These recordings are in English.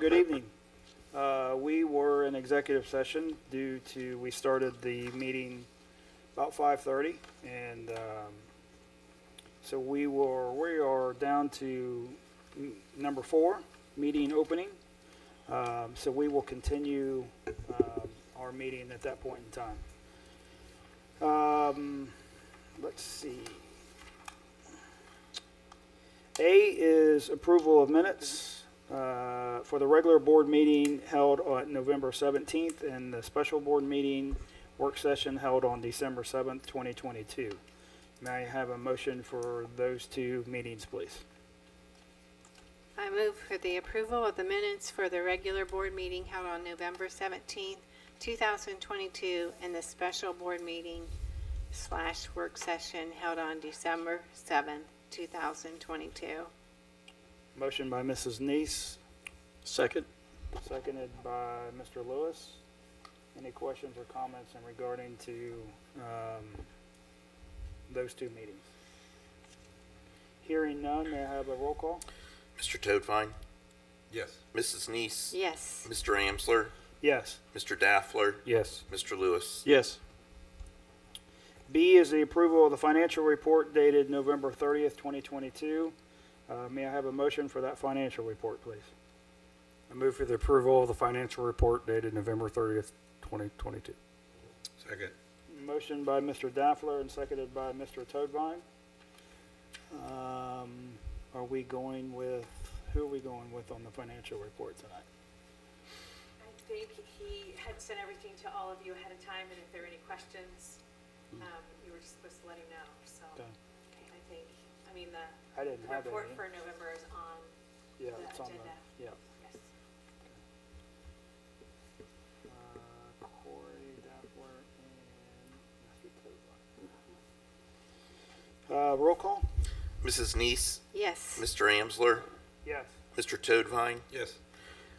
good evening. We were in executive session due to, we started the meeting about 5:30, and so we are down to number 4, meeting opening. So we will continue our meeting at that point in time. Let's see. A is approval of minutes for the regular board meeting held on November 17th and the special board meeting work session held on December 7th, 2022. May I have a motion for those two meetings, please? I move for the approval of the minutes for the regular board meeting held on November 17th, 2022, and the special board meeting / work session held on December 7th, 2022. Motion by Mrs. Neese, Second. seconded by Mr. Lewis. Any questions or comments in regarding to those two meetings? Hearing none, may I have a roll call? Mr. Toadvine, Yes. Mrs. Neese, Yes. Mr. Amsler, Yes. Mr. Daffler, Yes. Mr. Lewis. Yes. B is the approval of the financial report dated November 30th, 2022. May I have a motion for that financial report, please? I move for the approval of the financial report dated November 30th, 2022. Second. Motion by Mr. Daffler and seconded by Mr. Toadvine. Are we going with, who are we going with on the financial report tonight? I think he had sent everything to all of you ahead of time, and if there are any questions, you were just supposed to let him know, so. Okay. I think, the I didn't have report any. for November is on Yeah, the it's on agenda. the, yeah. Yes. Corey, Daffler, and Mr. Toadvine. Roll call? Mrs. Neese, Yes. Mr. Amsler, Yes. Mr. Toadvine, Yes.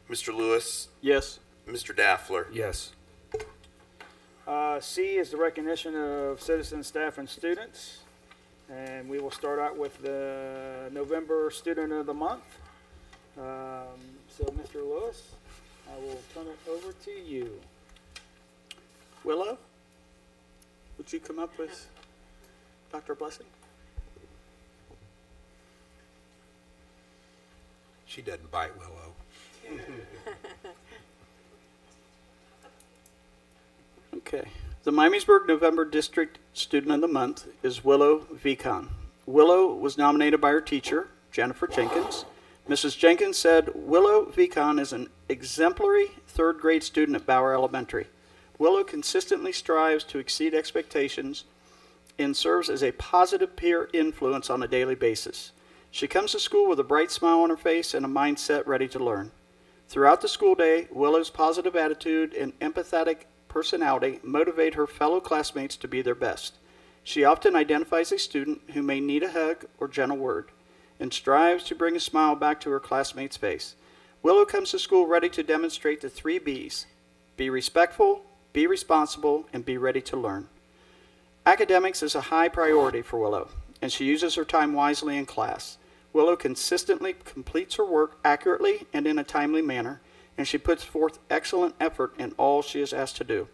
Mr. Lewis, Yes. Mr. Daffler. Yes. C is the recognition of citizens, staff, and students. And we will start out with the November Student of the Month. So, Mr. Lewis, I will turn it over to you. Willow, would you come up with Dr. Blessing? She doesn't bite Willow. Okay. The Miamisburg November District Student of the Month is Willow Vicon. Willow was nominated by her teacher, Jennifer Jenkins. Mrs. Jenkins said, Willow Vicon is an exemplary third grade student at Bauer Elementary. Willow consistently strives to exceed expectations and serves as a positive peer influence on a daily basis. She comes to school with a bright smile on her face and a mindset ready to learn. Throughout the school day, Willow's positive attitude and empathetic personality motivate her fellow classmates to be their best. She often identifies a student who may need a hug or gentle word and strives to bring a smile back to her classmate's face. Willow comes to school ready to demonstrate the 3 B's: be respectful, be responsible, and be ready to learn. Academics is a high priority for Willow, and she uses her time wisely in class. Willow consistently completes her work accurately and in a timely manner, and she puts forth excellent effort in all she is asked to do.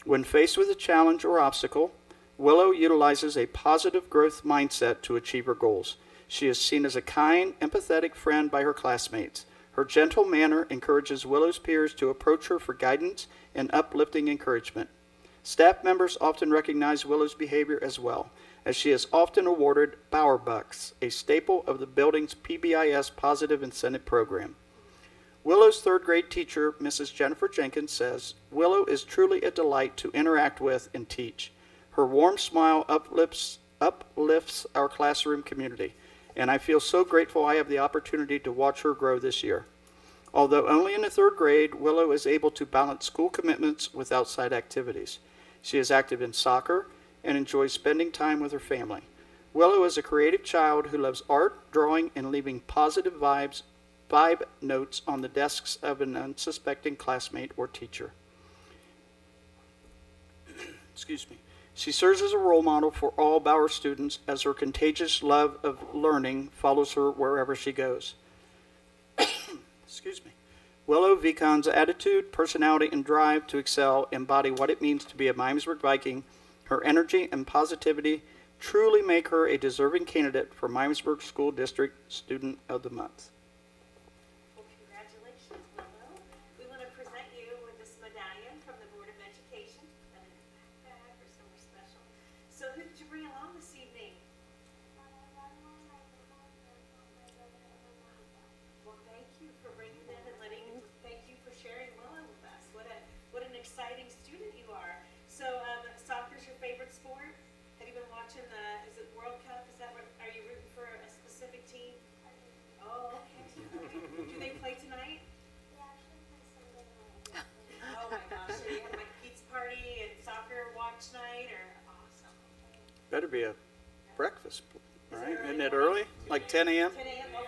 When faced with a challenge or obstacle, Willow utilizes a positive growth mindset to achieve her goals. She is seen as a kind, empathetic friend by her classmates. Her gentle manner encourages Willow's peers to approach her for guidance and uplifting encouragement. Staff members often recognize Willow's behavior as well, as she is often awarded Bauer Bucks, a staple of the building's PBIS Positive Incentive Program. Willow's third grade teacher, Mrs. Jennifer Jenkins, says, Willow is truly a delight to interact with and teach. Her warm smile uplifts our classroom community, and I feel so grateful I have the opportunity to watch her grow this year. Although only in the third grade, Willow is able to balance school commitments with outside activities. She is active in soccer and enjoys spending time with her family. Willow is a creative child who loves art, drawing, and leaving positive vibe notes on the desks of an unsuspecting classmate or teacher. Excuse me. She serves as a role model for all Bauer students as her contagious love of learning follows her wherever she goes. Excuse me. Willow Vicon's attitude, personality, and drive to excel embody what it means to be a Miamisburg Viking. Her energy and positivity truly make her a deserving candidate for Miamisburg School District Student of the Month. Well, congratulations, Willow. We want to present you with this medallion from the Board of Education. And a backpack or somewhere special. So who did you bring along this evening? Well, thank you for bringing them and thank you for sharing Willow with us. What an exciting student you are. So, soccer's your favorite sport? Have you been watching is it World Cup? Are you rooting for a specific team? Oh, okay. Do they play tonight? Oh my gosh, so you have like pizza party and soccer watch night or awesome. Better be a breakfast, Is right? it Isn't early it early? morning? Like 10 a.m.? 10 a.m. Okay. All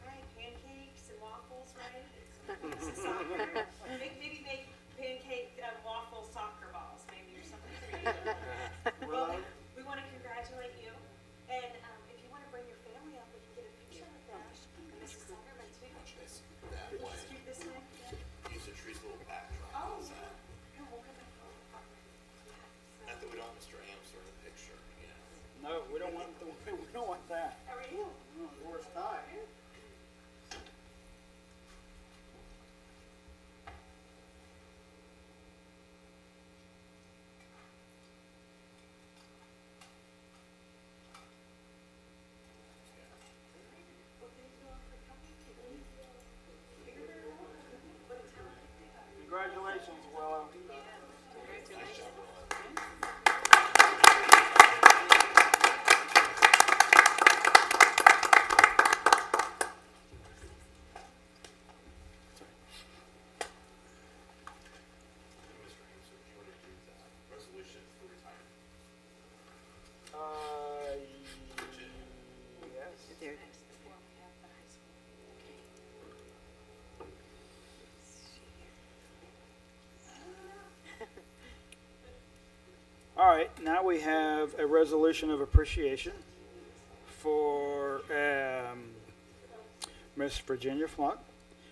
right. Pancakes and waffles, right? This is soccer. Maybe make pancake waffle soccer balls, maybe or something for you. Well, we want to congratulate you, and if you want to bring your family up, we can get a picture with them and Mrs. Sutherland too. That way. Scoot this way. Use a tree's little backdrop. Oh, Is that- no, we'll go back over. Not that we don't want Mr. Amsler in the picture, you know. No, we don't want that. How are you? Horse tie. Well, thank you all for coming. Congratulations, Willow. Mr. Amsler, do you want to do the resolution for retirement? Yes. All right, now we have a resolution of appreciation for Miss Virginia Flatt.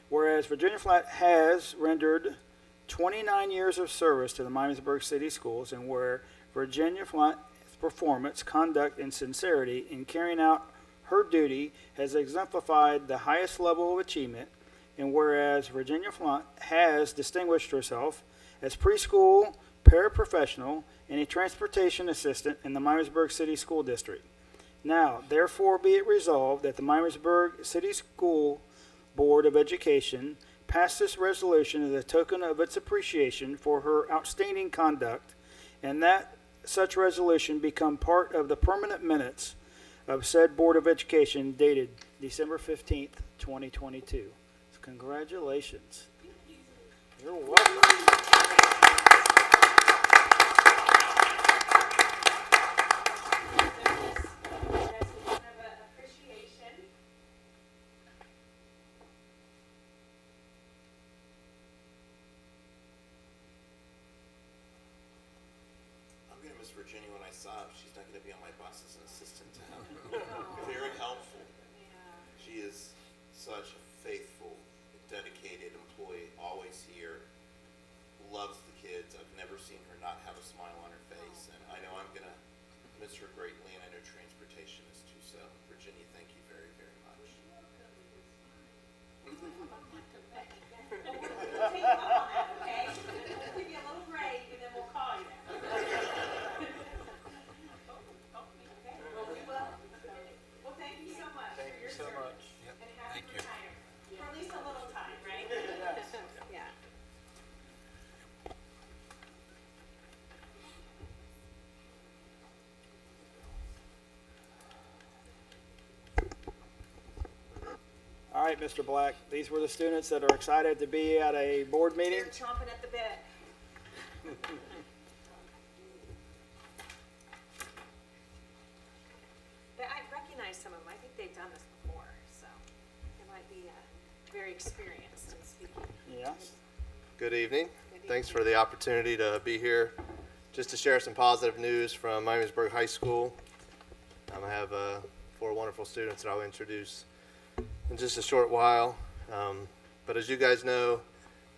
Whereas Virginia Flatt has rendered 29 years of service to the Miamisburg City Schools, and where Virginia Flatt's performance, conduct, and sincerity in carrying out her duty has exemplified the highest level of achievement, and whereas Virginia Flatt has distinguished herself as preschool paraprofessional and a transportation assistant in the Miamisburg City School District. Now, therefore, be it resolved that the Miamisburg City School Board of Education pass this resolution as a token of its appreciation for her outstanding conduct, and that such resolution become part of the permanent minutes of said Board of Education dated December 15th, 2022. So congratulations. You're welcome. Resolution of appreciation. I'm gonna miss Virginia when I saw her. She's not gonna be on my bus as an assistant to him. Very helpful. She is such a faithful, dedicated employee, always here, loves the kids. I've never seen her not have a smile on her face, and I know I'm gonna miss her greatly, and I know transportation is too. So, Virginia, thank you very, very much. We'll take you up on that, okay? We'll give you a little break and then we'll call you. Okay, well, we will. Well, thank you so much for your service. And happy retirement. For at least a little time, right? Yeah. All right, Mr. Black, these were the students that are excited to be at a board meeting. They're chomping at the bit. But I recognize some of them. I think they've done this before, so they might be very experienced in speaking. Yes. Good evening. Thanks for the opportunity to be here just to share some positive news from Miamisburg High School. I have 4 wonderful students that I'll introduce in just a short while. But as you guys know,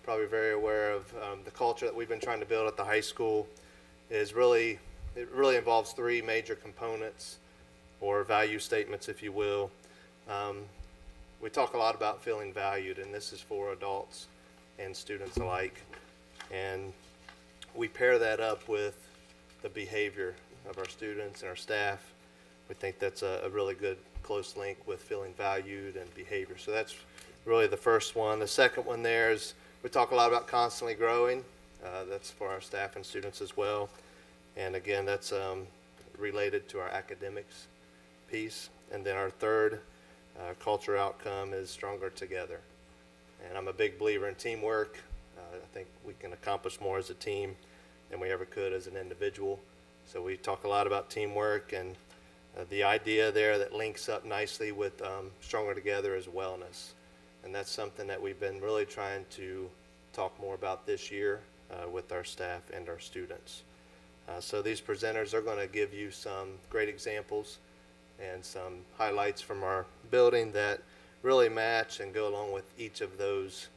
probably very aware of the culture that we've been trying to build at the high school it really involves three major components or value statements, if you will. We talk a lot about feeling valued, and this is for adults and students alike. And we pair that up with the behavior of our students and our staff. We think that's a really good close link with feeling valued and behavior. So that's really the first one. The second one there is we talk a lot about constantly growing. That's for our staff and students as well. And again, that's related to our academics piece. And then our third culture outcome is stronger together. And I'm a big believer in teamwork. I think we can accomplish more as a team than we ever could as an individual. So we talk a lot about teamwork, and the idea there that links up nicely with stronger together is wellness. And that's something that we've been really trying to talk more about this year with our staff and our students. So these presenters are going to give you some great examples and some highlights from our building that really match and go along with each of those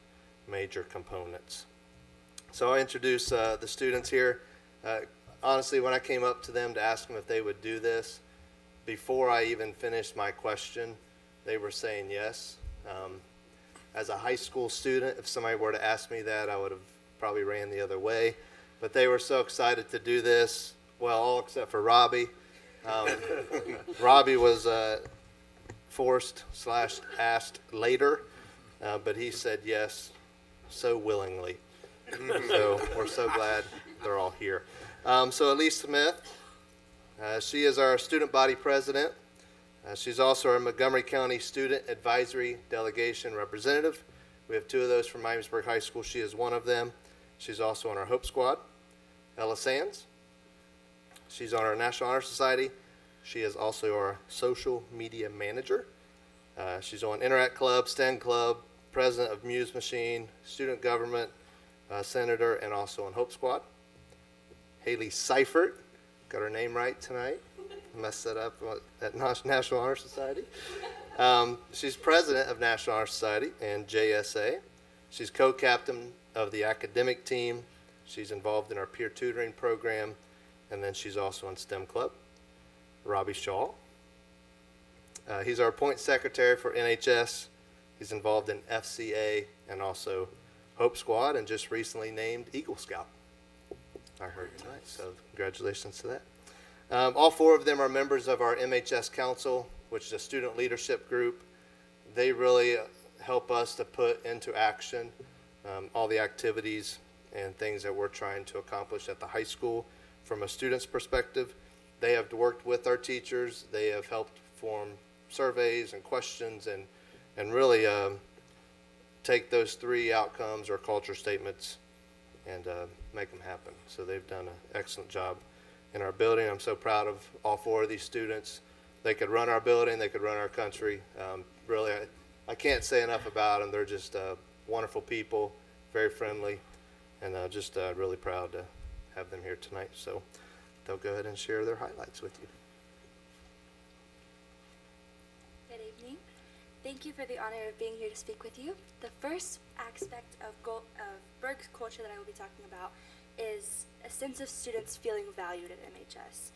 major components. So I'll introduce the students here. Honestly, when I came up to them to ask them if they would do this, before I even finished my question, they were saying yes. As a high school student, if somebody were to ask me that, I would have probably ran the other way. But they were so excited to do this, well, all except for Robbie. Robbie was forced/asked later, but he said yes so willingly. So we're so glad they're all here. So Elise Smith, she is our student body president. She's also our Montgomery County Student Advisory Delegation representative. We have two of those from Miamisburg High School. She is one of them. She's also on our Hope Squad. Ella Sands, she's on our National Honor Society. She is also our social media manager. She's on Interact Club, STEM Club, president of Muse Machine, student government, senator, and also on Hope Squad. Haley Seifert, got her name right tonight. Messed that up at National Honor Society. She's president of National Honor Society and JSA. She's co-captain of the academic team. She's involved in our peer tutoring program, and then she's also on STEM Club. Robbie Shaw. He's our point secretary for NHS. He's involved in FCA and also Hope Squad, and just recently named Eagle Scout. I heard tonight, so congratulations to that. All four of them are members of our MHS Council, which is a student leadership group. They really help us to put into action all the activities and things that we're trying to accomplish at the high school from a student's perspective. They have worked with our teachers. They have helped form surveys and questions and really take those three outcomes or culture statements and make them happen. So they've done an excellent job in our building. I'm so proud of all four of these students. They could run our building. They could run our country. Really, I can't say enough about them. They're just wonderful people, very friendly, and just really proud to have them here tonight. So they'll go ahead and share their highlights with you. Good evening. Thank you for the honor of being here to speak with you. The first aspect of Berg's culture that I will be talking about is a sense of students feeling valued at MHS.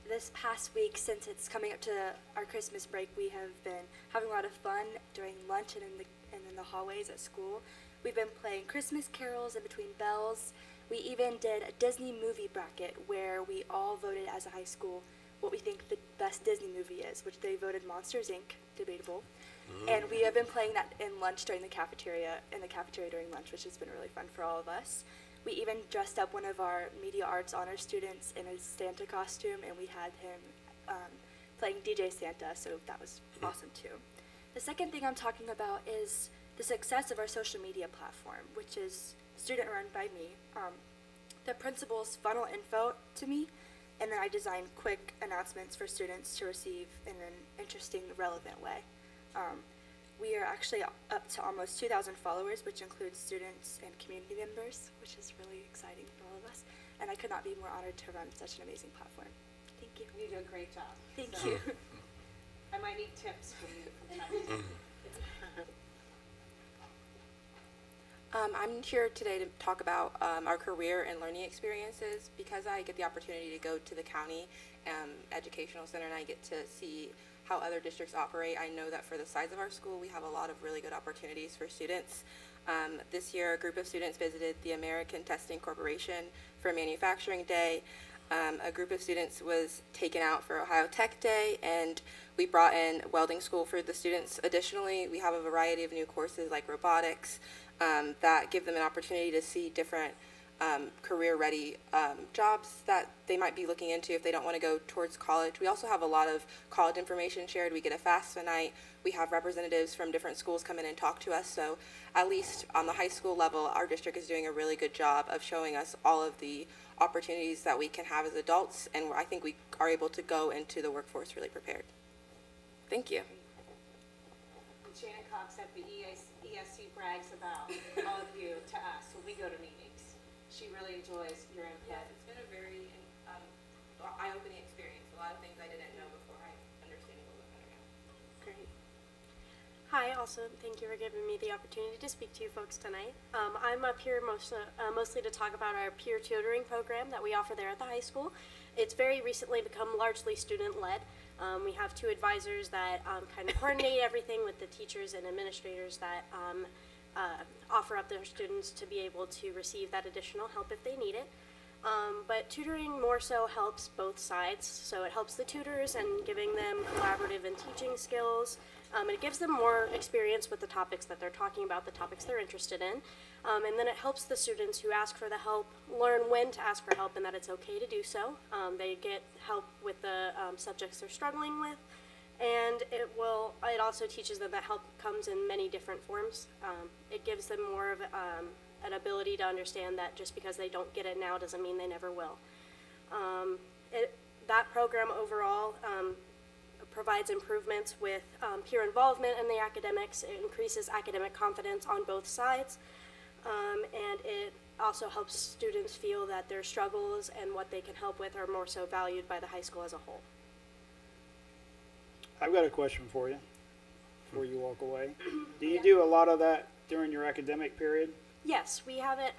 This past week, since it's coming up to our Christmas break, we have been having a lot of fun during lunch and in the hallways at school. We've been playing Christmas carols in between bells. We even did a Disney movie bracket where we all voted as a high school what we think the best Disney movie is, which they voted Monsters, Inc., debatable. And we have been playing that in lunch during the cafeteria during lunch, which has been really fun for all of us. We even dressed up one of our media arts honor students in a Santa costume, and we had him playing DJ Santa, so that was awesome too. The second thing I'm talking about is the success of our social media platform, which is student run by me. The principals funnel info to me, and then I design quick announcements for students to receive in an interesting, relevant way. We are actually up to almost 2,000 followers, which includes students and community members, which is really exciting for all of us. And I could not be more honored to run such an amazing platform. Thank you. You do a great job. Thank So, you. I might need tips from you from time to time. I'm here today to talk about our career and learning experiences because I get the opportunity to go to the county educational center and I get to see how other districts operate. I know that for the size of our school, we have a lot of really good opportunities for students. This year, a group of students visited the American Testing Corporation for Manufacturing Day. A group of students was taken out for Ohio Tech Day, and we brought in welding school for the students. Additionally, we have a variety of new courses like robotics that give them an opportunity to see different career-ready jobs that they might be looking into if they don't want to go towards college. We also have a lot of college information shared. We get a FAFSA night. We have representatives from different schools come in and talk to us. So at least on the high school level, our district is doing a really good job of showing us all of the opportunities that we can have as adults, and I think we are able to go into the workforce really prepared. Thank you. Shannon Cox at the ESC brags about all of you to us when we go to meetings. She really enjoys your input. Yes, it's been a very eye-opening experience. A lot of things I didn't know before I understand it a little better now. Great. Hi, also, thank you for giving me the opportunity to speak to you folks tonight. I'm up here mostly to talk about our peer tutoring program that we offer there at the high school. It's very recently become largely student-led. We have 2 advisors that kind of coordinate everything with the teachers and administrators that offer up their students to be able to receive that additional help if they need it. But tutoring more so helps both sides. So it helps the tutors and giving them collaborative and teaching skills. And it gives them more experience with the topics that they're talking about, the topics they're interested in. And then it helps the students who ask for the help learn when to ask for help and that it's okay to do so. They get help with the subjects they're struggling with. And it also teaches them that help comes in many different forms. It gives them more of an ability to understand that just because they don't get it now doesn't mean they never will. That program overall provides improvements with peer involvement in the academics. It increases academic confidence on both sides, and it also helps students feel that their struggles and what they can help with are more so valued by the high school as a whole. I've got a question for you before you walk away. Do you do a lot of that during your academic period? Yes, we have it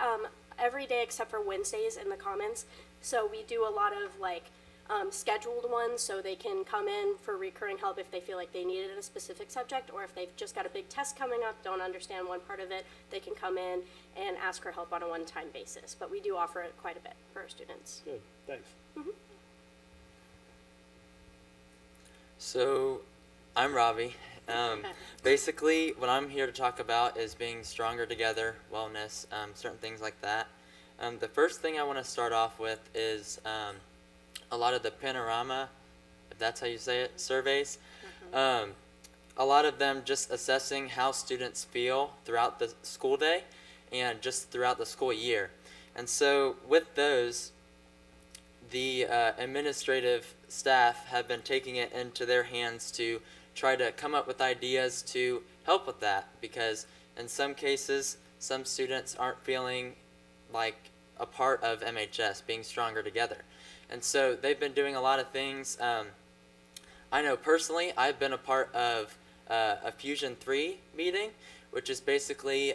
every day except for Wednesdays in the Commons. So we do a lot of scheduled ones so they can come in for recurring help if they feel like they need it in a specific subject, or if they've just got a big test coming up, don't understand one part of it, they can come in and ask for help on a one-time basis. But we do offer it quite a bit for our students. Good, thanks. So, I'm Ravi. Basically, what I'm here to talk about is being stronger together, wellness, certain things like that. The first thing I want to start off with is a lot of the panorama, if that's how you say it, surveys. A lot of them just assessing how students feel throughout the school day and just throughout the school year. And so with those, the administrative staff have been taking it into their hands to try to come up with ideas to help with that, because in some cases, some students aren't feeling like a part of MHS, being stronger together. And so they've been doing a lot of things. I know personally, I've been a part of a Fusion 3 meeting, which is basically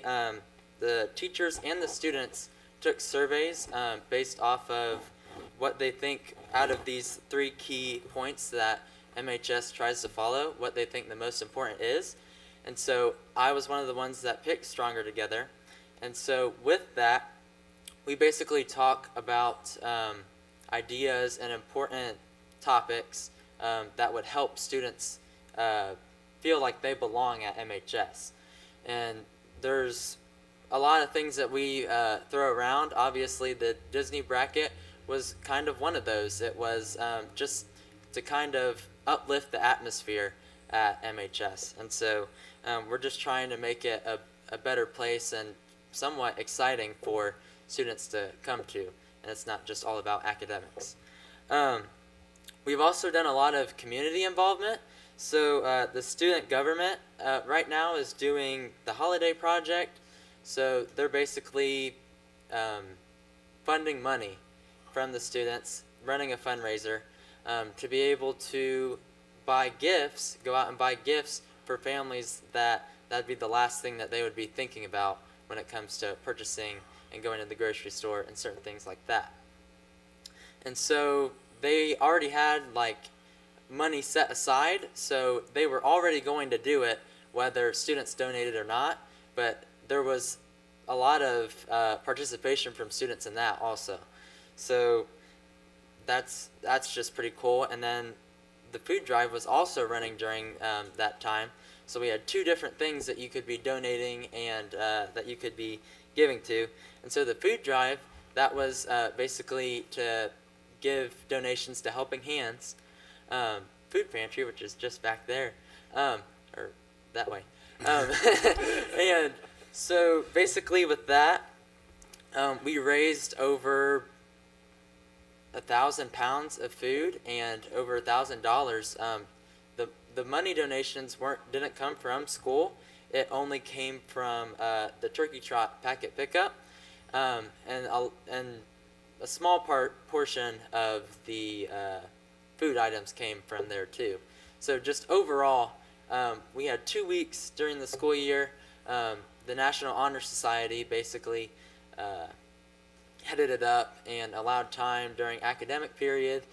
the teachers and the students took surveys based off of what they think out of these 3 key points that MHS tries to follow, what they think the most important is. And so I was one of the ones that picked Stronger Together. And so with that, we basically talk about ideas and important topics that would help students feel like they belong at MHS. And there's a lot of things that we throw around. Obviously, the Disney bracket was kind of one of those. It was just to kind of uplift the atmosphere at MHS. And so we're just trying to make it a better place and somewhat exciting for students to come to. And it's not just all about academics. We've also done a lot of community involvement. So the student government right now is doing the holiday project. So they're basically funding money from the students, running a fundraiser to be able to buy gifts, go out and buy gifts for families that'd be the last thing that they would be thinking about when it comes to purchasing and going to the grocery store and certain things like that. And so they already had like money set aside, so they were already going to do it whether students donated or not, but there was a lot of participation from students in that also. So that's just pretty cool. And then the food drive was also running during that time. So we had two different things that you could be donating and that you could be giving to. And so the food drive, that was basically to give donations to Helping Hands Food Pantry, which is just back there, or that way. And so basically with that, we raised over 1,000 pounds of food and over $1,000. The money donations didn't come from school. It only came from the Turkey Trot packet pickup, and a small portion of the food items came from there too. So just overall, we had 2 weeks during the school year. The National Honor Society basically headed it up and allowed time during academic period.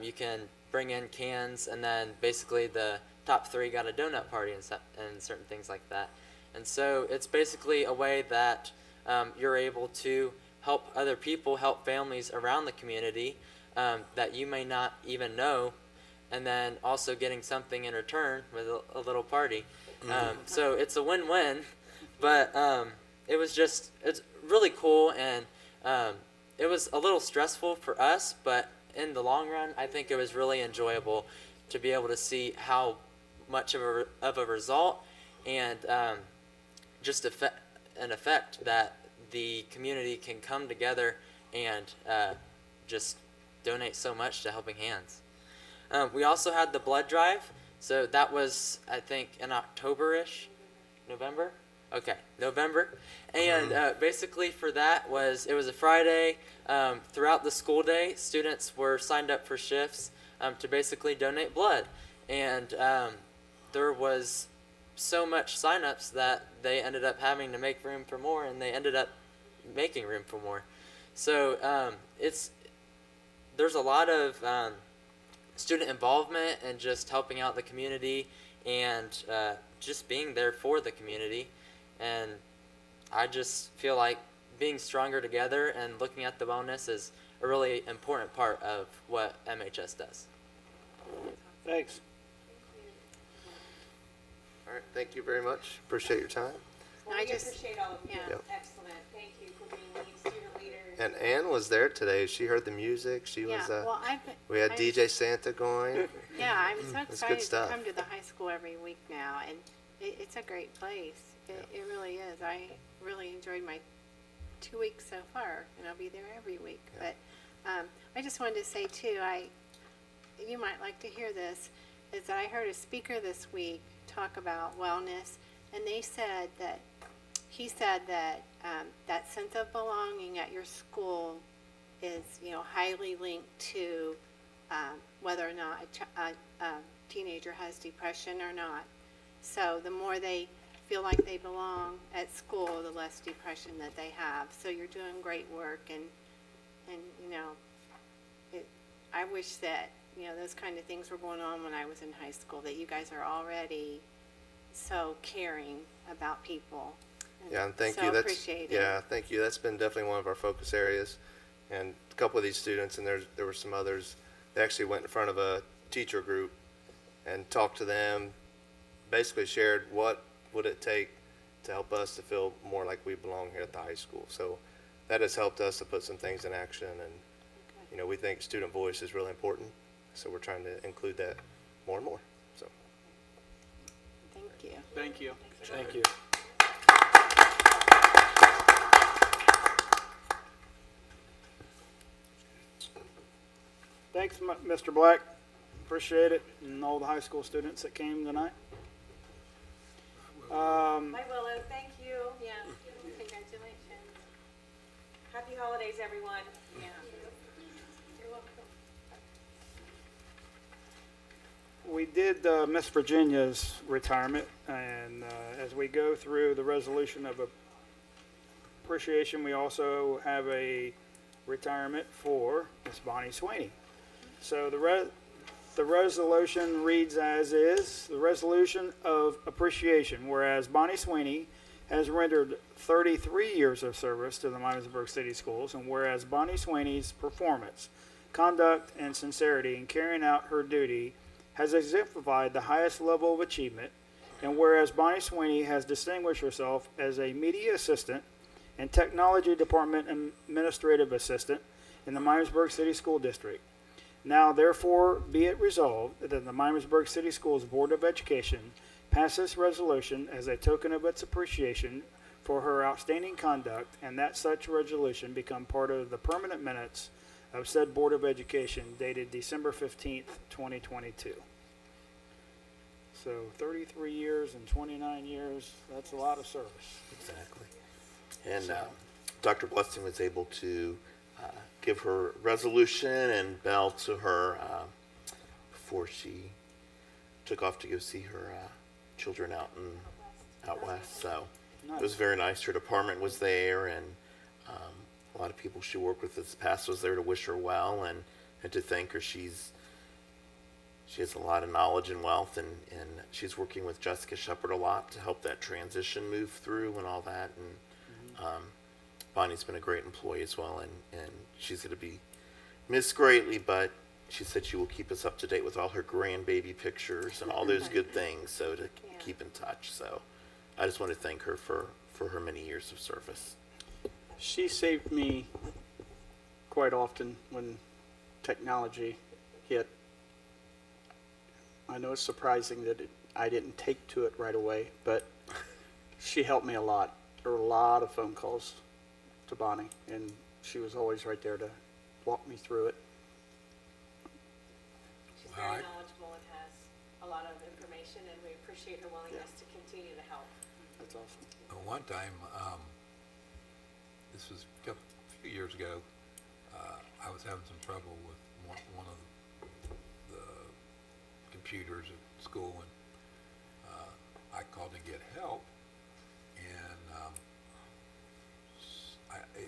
You can bring in cans, and then basically the top 3 got a donut party and certain things like that. And so it's basically a way that you're able to help other people, help families around the community that you may not even know, and then also getting something in return with a little party. So it's a win-win, but it's really cool, and it was a little stressful for us, but in the long run, I think it was really enjoyable to be able to see how much of a result and just an effect that the community can come together and just donate so much to Helping Hands. We also had the blood drive, so that was, I think, in October-ish, November? Okay, November. And basically for that it was a Friday. Throughout the school day, students were signed up for shifts to basically donate blood. And there was so much signups that they ended up having to make room for more, and they ended up making room for more. So there's a lot of student involvement and just helping out the community and just being there for the community. And I just feel like being stronger together and looking at the wellness is a really important part of what MHS does. Thanks. All right, thank you very much. Appreciate your time. Well, I we just- appreciate all of you. yeah. Yep. Excellent. Thank you for being lead student leaders. And Ann was there today. She heard the music. She Yeah, was. well, We had DJ Santa going. Yeah, I'm so That's good excited to stuff. come to the high school every week now, and it's a great place. It really is. I really enjoyed my 2 weeks so far, and I'll be there every week. Yeah. But I just wanted to say too, you might like to hear this, is that I heard a speaker this week talk about wellness, and he said that that sense of belonging at your school is, highly linked to whether or not a teenager has depression or not. So the more they feel like they belong at school, the less depression that they have. So you're doing great work, and I wish that those kind of things were going on when I was in high school. That you guys are already so caring about people. Yeah, and thank so you. That's appreciate it. yeah, thank you. That's been definitely one of our focus areas. And a couple of these students, and there were some others, they actually went in front of a teacher group and talked to them, basically shared what would it take to help us to feel more like we belong here at the high school. So that has helped us to put some things in action, and we think student voice is really important, so we're trying to include that more and more. So Thank you. Thank you. Thank you. Thanks, Mr. Black. Appreciate it, and all the high school students that came tonight. Bye, Willow. Thank you. Yeah. Congratulations. Happy holidays, everyone. Yeah. You're welcome. We did Miss Virginia's retirement, and as we go through the resolution of appreciation, we also have a retirement for Miss Bonnie Sweeney. So the resolution reads as is, the resolution of appreciation, whereas Bonnie Sweeney has rendered 33 years of service to the Miamisburg City Schools, and whereas Bonnie Sweeney's performance, conduct, and sincerity in carrying out her duty has exemplified the highest level of achievement, and whereas Bonnie Sweeney has distinguished herself as a media assistant and technology department administrative assistant in the Miamisburg City School District. Now, therefore, be it resolved that the Miamisburg City Schools Board of Education pass this resolution as a token of its appreciation for her outstanding conduct, and that such resolution become part of the permanent minutes of said Board of Education dated December 15th, 2022. So 33 years and 29 years, that's a lot of service. Exactly. And Dr. Blessing was able to give her resolution and bell to her before she took off to go see her children out west. So Nice. it was very nice. Her department was there, and a lot of people she worked with this past was there to wish her well and to thank her. She has a lot of knowledge and wealth, and she's working with Jessica Shepard a lot to help that transition move through and all that. And Bonnie's been a great employee as well, and she's going to be missed greatly, but she said she will keep us up to date with all her grandbaby pictures and all those good things, so to keep in touch. So I just want to thank her for her many years of service. She saved me quite often when technology hit. I know it's surprising that I didn't take to it right away, but she helped me a lot. There were a lot of phone calls to Bonnie, and she was always right there to walk me through it. She's very knowledgeable and has a lot of information, and we appreciate her willingness to continue to help. That's awesome. One time, this was a few years ago, I was having some trouble with one of the computers at school, and I called to get help, and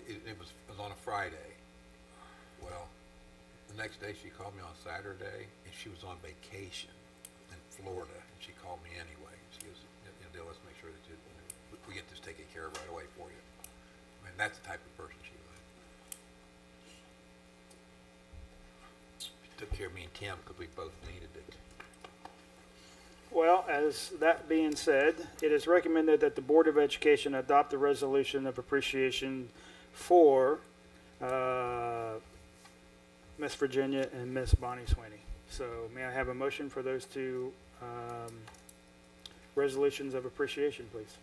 it was on a Friday. Well, the next day she called me on Saturday, and she was on vacation in Florida, and she called me anyway. She goes, Dale, let's make sure that we get this taken care of right away for you. I mean, that's the type of person she was. She took care of me and Tim because we both needed it. Well, as that being said, it is recommended that the Board of Education adopt the resolution of appreciation for Miss Virginia and Miss Bonnie Sweeney. So may I have a motion for those two resolutions of appreciation, please?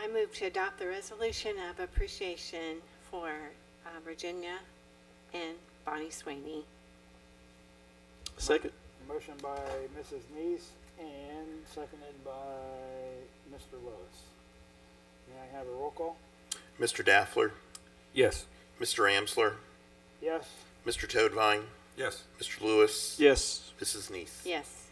I move to adopt the resolution of appreciation for Virginia and Bonnie Sweeney. Second. Motion by Mrs. Neese and seconded by Mr. Lewis. May I have a roll call? Mr. Daffler, Yes. Mr. Amsler, Yes. Mr. Toadvine, Yes. Mr. Lewis, Yes. Mrs. Neese. Yes.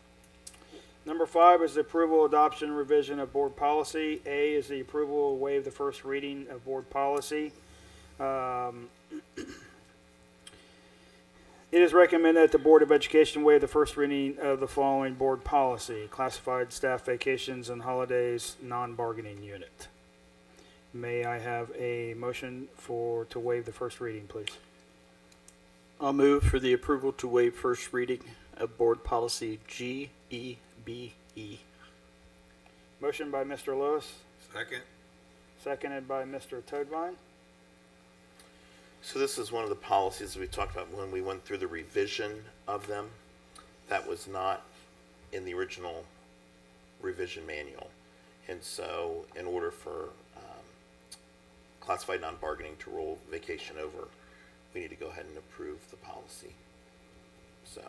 Number 5 is the approval, adoption, revision of board policy. A is the approval to waive the first reading of board policy. It is recommended that the Board of Education waive the first reading of the following board policy: classified staff vacations and holidays, non-bargaining unit. May I have a motion to waive the first reading, please? I'll move for the approval to waive first reading of board policy GEBE. Motion by Mr. Lewis, Second. seconded by Mr. Toadvine. So this is one of the policies we talked about when we went through the revision of them. That was not in the original revision manual. And so in order for classified non-bargaining to roll vacation over, we need to go ahead and approve the policy. So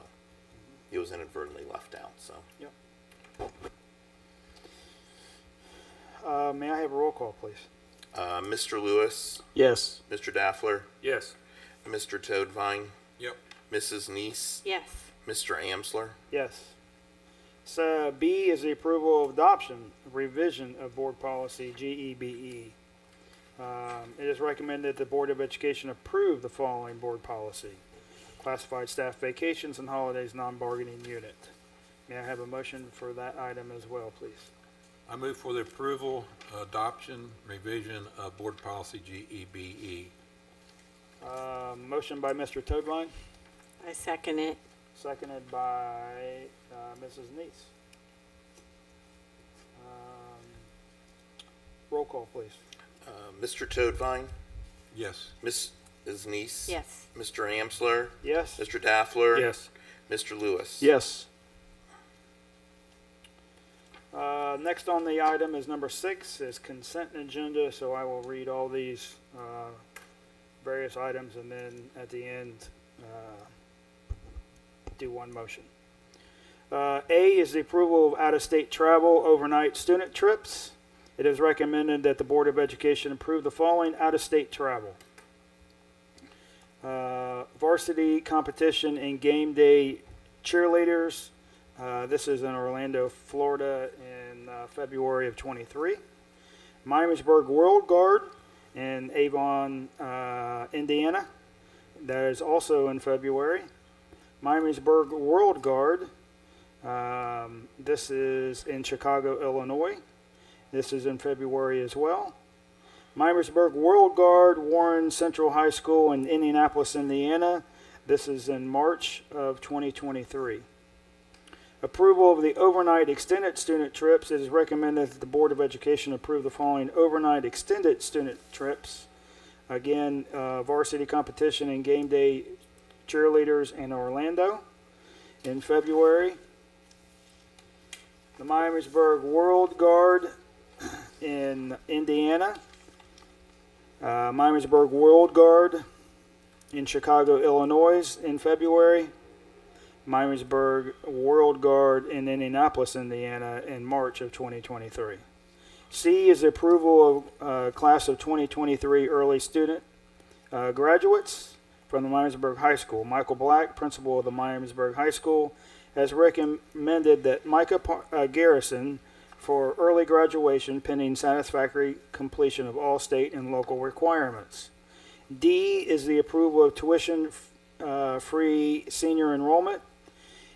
it was inadvertently left out, so. Yep. May I have a roll call, please? Mr. Lewis, Yes. Mr. Daffler, Yes. Mr. Toadvine, Yep. Mrs. Neese, Yes. Mr. Amsler. Yes. So B is the approval of adoption, revision of board policy GEBE. It is recommended that the Board of Education approve the following board policy: classified staff vacations and holidays non-bargaining unit. May I have a motion for that item as well, please? I move for the approval, adoption, revision of board policy GEBE. Motion by Mr. Toadvine, I second it. seconded by Mrs. Neese. Roll call, please. Mr. Toadvine, Yes. Mrs. Neese. Yes. Mr. Amsler, Yes? Mr. Daffler. Yes. Mr. Lewis. Yes. Next on the item is number 6, is consent agenda, so I will read all these various items and then at the end do one motion. A is the approval of out-of-state travel overnight student trips. It is recommended that the Board of Education approve the following out-of-state travel: varsity competition and game day cheerleaders. This is in Orlando, Florida in February of 23. Miamisburg World Guard in Avon, Indiana. That is also in February. Miamisburg World Guard. This is in Chicago, Illinois. This is in February as well. Miamisburg World Guard, Warren Central High School in Indianapolis, Indiana. This is in March of 2023. Approval of the overnight extended student trips. It is recommended that the Board of Education approve the following overnight extended student trips. Again, varsity competition and game day cheerleaders in Orlando in February. The Miamisburg World Guard in Indiana. Miamisburg World Guard in Chicago, Illinois in February. Miamisburg World Guard in Indianapolis, Indiana in March of 2023. C is the approval of class of 2023 early student graduates from the Miamisburg High School. Michael Black, principal of the Miamisburg High School, has recommended that Micah Garrison for early graduation pending satisfactory completion of all state and local requirements. D is the approval of tuition-free senior enrollment.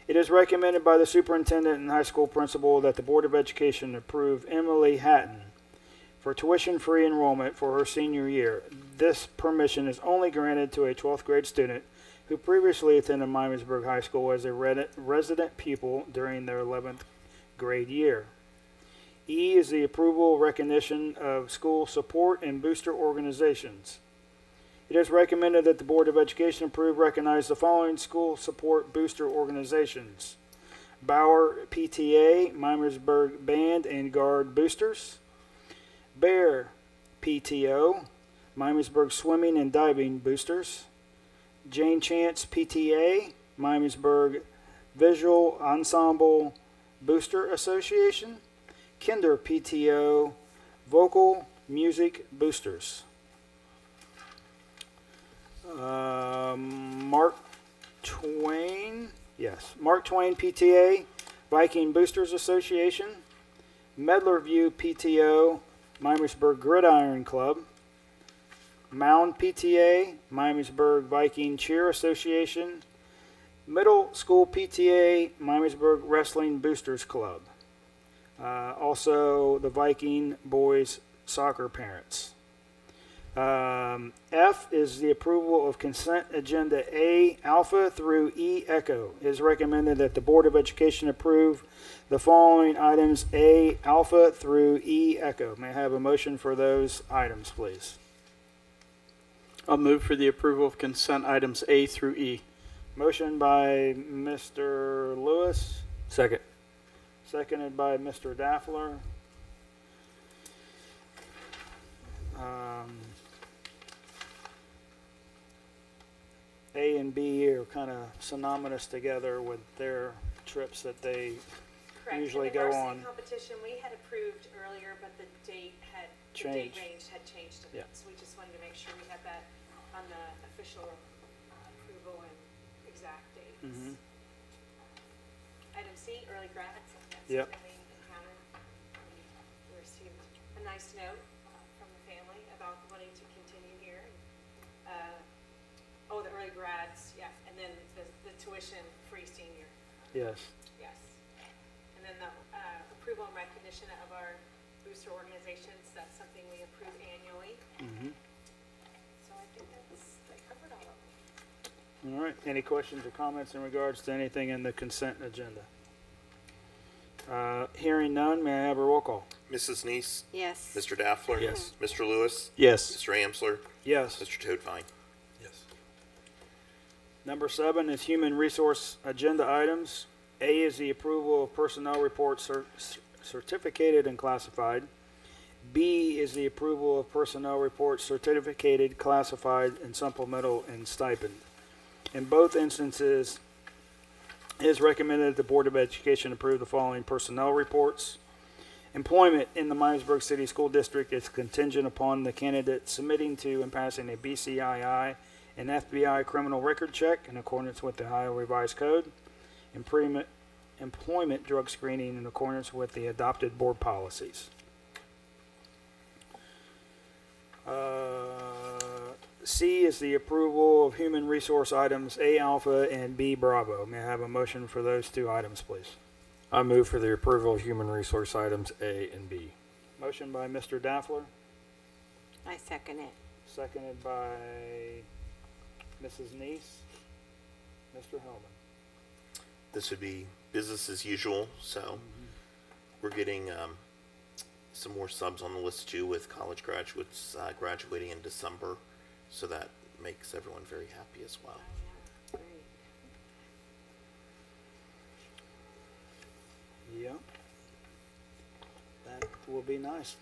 It is recommended by the superintendent and high school principal that the Board of Education approve Emily Hatton for tuition-free enrollment for her senior year. This permission is only granted to a 12th grade student who previously attended Miamisburg High School as a resident pupil during their 11th grade year. E is the approval recognition of school support and booster organizations. It is recommended that the Board of Education recognize the following school support booster organizations: Bauer PTA, Miamisburg Band and Guard Boosters; Bear PTO, Miamisburg Swimming and Diving Boosters; Jane Chance PTA, Miamisburg Visual Ensemble Booster Association; Kinder PTO, Vocal Music Boosters. Mark Twain PTA, Viking Boosters Association; Medlar View PTO, Miamisburg Gridiron Club; Mound PTA, Miamisburg Viking Cheer Association; Middle School PTA, Miamisburg Wrestling Boosters Club. Also the Viking Boys Soccer Parents. F is the approval of consent agenda A alpha through E echo. It is recommended that the Board of Education approve the following items A alpha through E echo. May I have a motion for those items, please? I'll move for the approval of consent items A through E. Motion by Mr. Lewis, Second. seconded by Mr. Daffler. A and B are kind of synonymous together with their trips that they Correct. usually And the go varsity on. competition we had approved earlier, but the date Changed. range had changed a bit. Yeah. So we just wanted to make sure we had that on the official approval and exact dates. Mhm. Item C, early grads. Yep. When we encountered, we received a nice note from the family about wanting to continue here. Oh, the early grads, yeah, and then the tuition-free senior, Yes. yes. And then the approval and recognition of our booster organizations, that's something we approve annually. Mm-hmm. So I think that covered all of them. All right. Any questions or comments in regards to anything in the consent agenda? Hearing none, may I have a roll call? Mrs. Neese, Yes. Mr. Daffler. Yes. Mr. Lewis, Yes. Mr. Amsler, Yes. Mr. Toadvine. Yes. Number 7 is human resource agenda items. A is the approval of personnel reports certificated and classified. B is the approval of personnel reports certificated, classified, and supplemental and stipend. In both instances, it is recommended that the Board of Education approve the following personnel reports. Employment in the Miamisburg City School District is contingent upon the candidate submitting to and passing a BCII and FBI criminal record check in accordance with the Ohio Revised Code. Employment drug screening in accordance with the adopted board policies. C is the approval of human resource items A Alpha and B Bravo. May I have a motion for those 2 items, please? I move for the approval of human resource items A and B. Motion by Mr. Daffler, I second it. seconded by Mrs. Neese. Mr. Hellman. This would be business as usual, so we're getting some more subs on the list too with college graduates graduating in December, so that makes everyone very happy as well. Great. Yeah. That will be nice.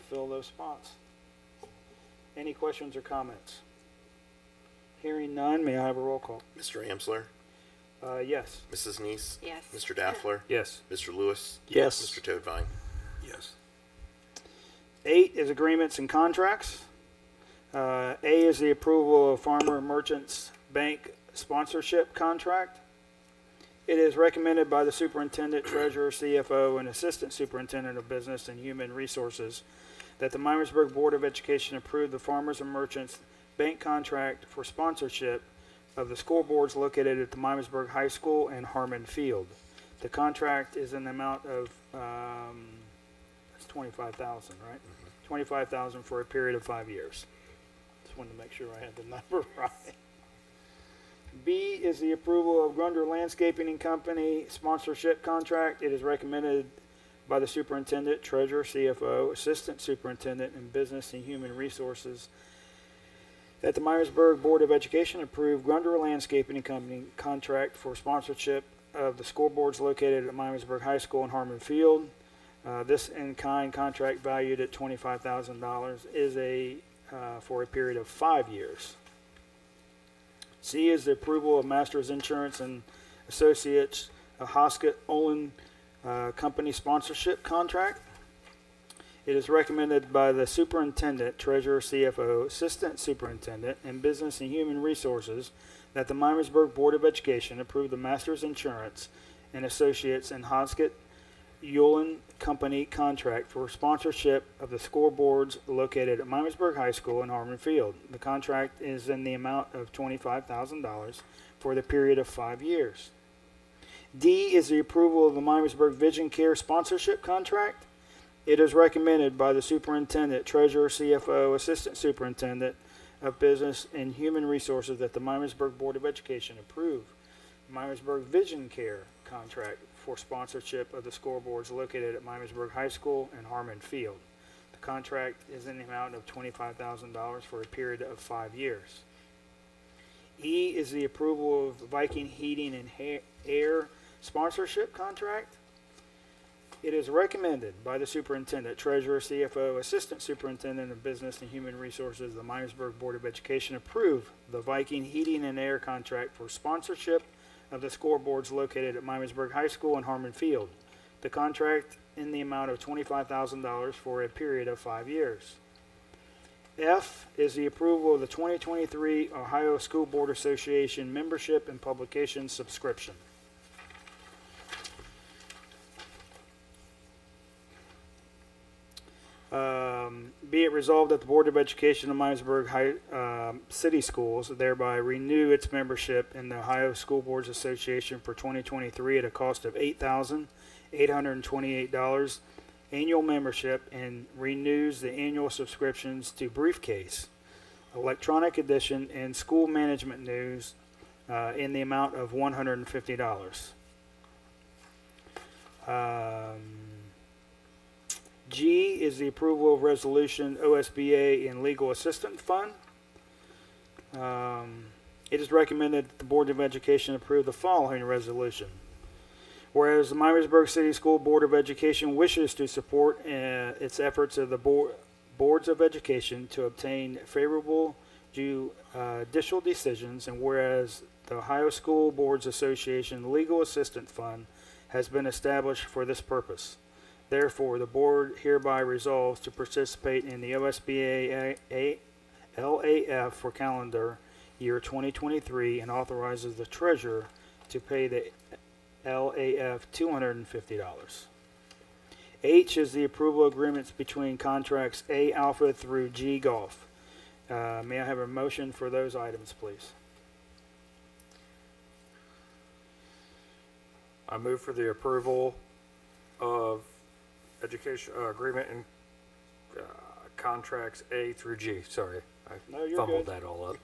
Fill those spots. Any questions or comments? Hearing none, may I have a roll call? Mr. Amsler, Yes. Mrs. Neese, Yes. Mr. Daffler, Yes. Mr. Lewis, Yes. Mr. Toadvine. Yes. 8 is agreements and contracts. A is the approval of Farmer Merchants Bank sponsorship contract. It is recommended by the Superintendent, Treasurer, CFO, and Assistant Superintendent of Business and Human Resources that the Miamisburg Board of Education approve the Farmers and Merchants Bank contract for sponsorship of the school boards located at the Miamisburg High School and Harmon Field. The contract is in the amount of it's $25,000, right? $25,000 for a period of 5 years. Just wanted to make sure I had the number right. B is the approval of Grunder Landscaping and Company sponsorship contract. It is recommended by the Superintendent, Treasurer, CFO, Assistant Superintendent, and Business and Human Resources that the Miamisburg Board of Education approve Grunder Landscaping and Company contract for sponsorship of the school boards located at Miamisburg High School and Harmon Field. This in-kind contract valued at $25,000 is for a period of 5 years. C is the approval of Masters Insurance and Associates, a Hoskett Olin Company sponsorship contract. It is recommended by the Superintendent, Treasurer, CFO, Assistant Superintendent, and Business and Human Resources that the Miamisburg Board of Education approve the Masters Insurance and Associates and Hoskett Olin Company contract for sponsorship of the school boards located at Miamisburg High School and Harmon Field. The contract is in the amount of $25,000 for the period of 5 years. D is the approval of the Miamisburg Vision Care sponsorship contract. It is recommended by the Superintendent, Treasurer, CFO, Assistant Superintendent of Business and Human Resources that the Miamisburg Board of Education approve Miamisburg Vision Care contract for sponsorship of the scoreboards located at Miamisburg High School and Harmon Field. The contract is in the amount of $25,000 for a period of 5 years. E is the approval of Viking Heating and Air sponsorship contract. It is recommended by the Superintendent, Treasurer, CFO, Assistant Superintendent of Business and Human Resources, the Miamisburg Board of Education approve the Viking Heating and Air contract for sponsorship of the scoreboards located at Miamisburg High School and Harmon Field. The contract in the amount of $25,000 for a period of 5 years. F is the approval of the 2023 Ohio School Board Association membership and publication subscription. Be it resolved that the Board of Education of Miamisburg City Schools thereby renew its membership in the Ohio School Boards Association for 2023 at a cost of $8,828 annual membership, and renews the annual subscriptions to Briefcase, Electronic Edition, and School Management News in the amount of $150. G is the approval of resolution OSBA and Legal Assistance Fund. It is recommended that the Board of Education approve the following resolution. Whereas the Miamisburg City School Board of Education wishes to support its efforts of the boards of education to obtain favorable judicial decisions, and whereas the Ohio School Boards Association Legal Assistance Fund has been established for this purpose. Therefore, the board hereby resolves to participate in the OSBA LAF for calendar year 2023 and authorizes the treasurer to pay the LAF $250. H is the approval agreements between contracts A Alpha through G Golf. May I have a motion for those items, please? I move for the approval of education agreement and contracts A through G. Sorry, I No, you're fumbled good. that all up.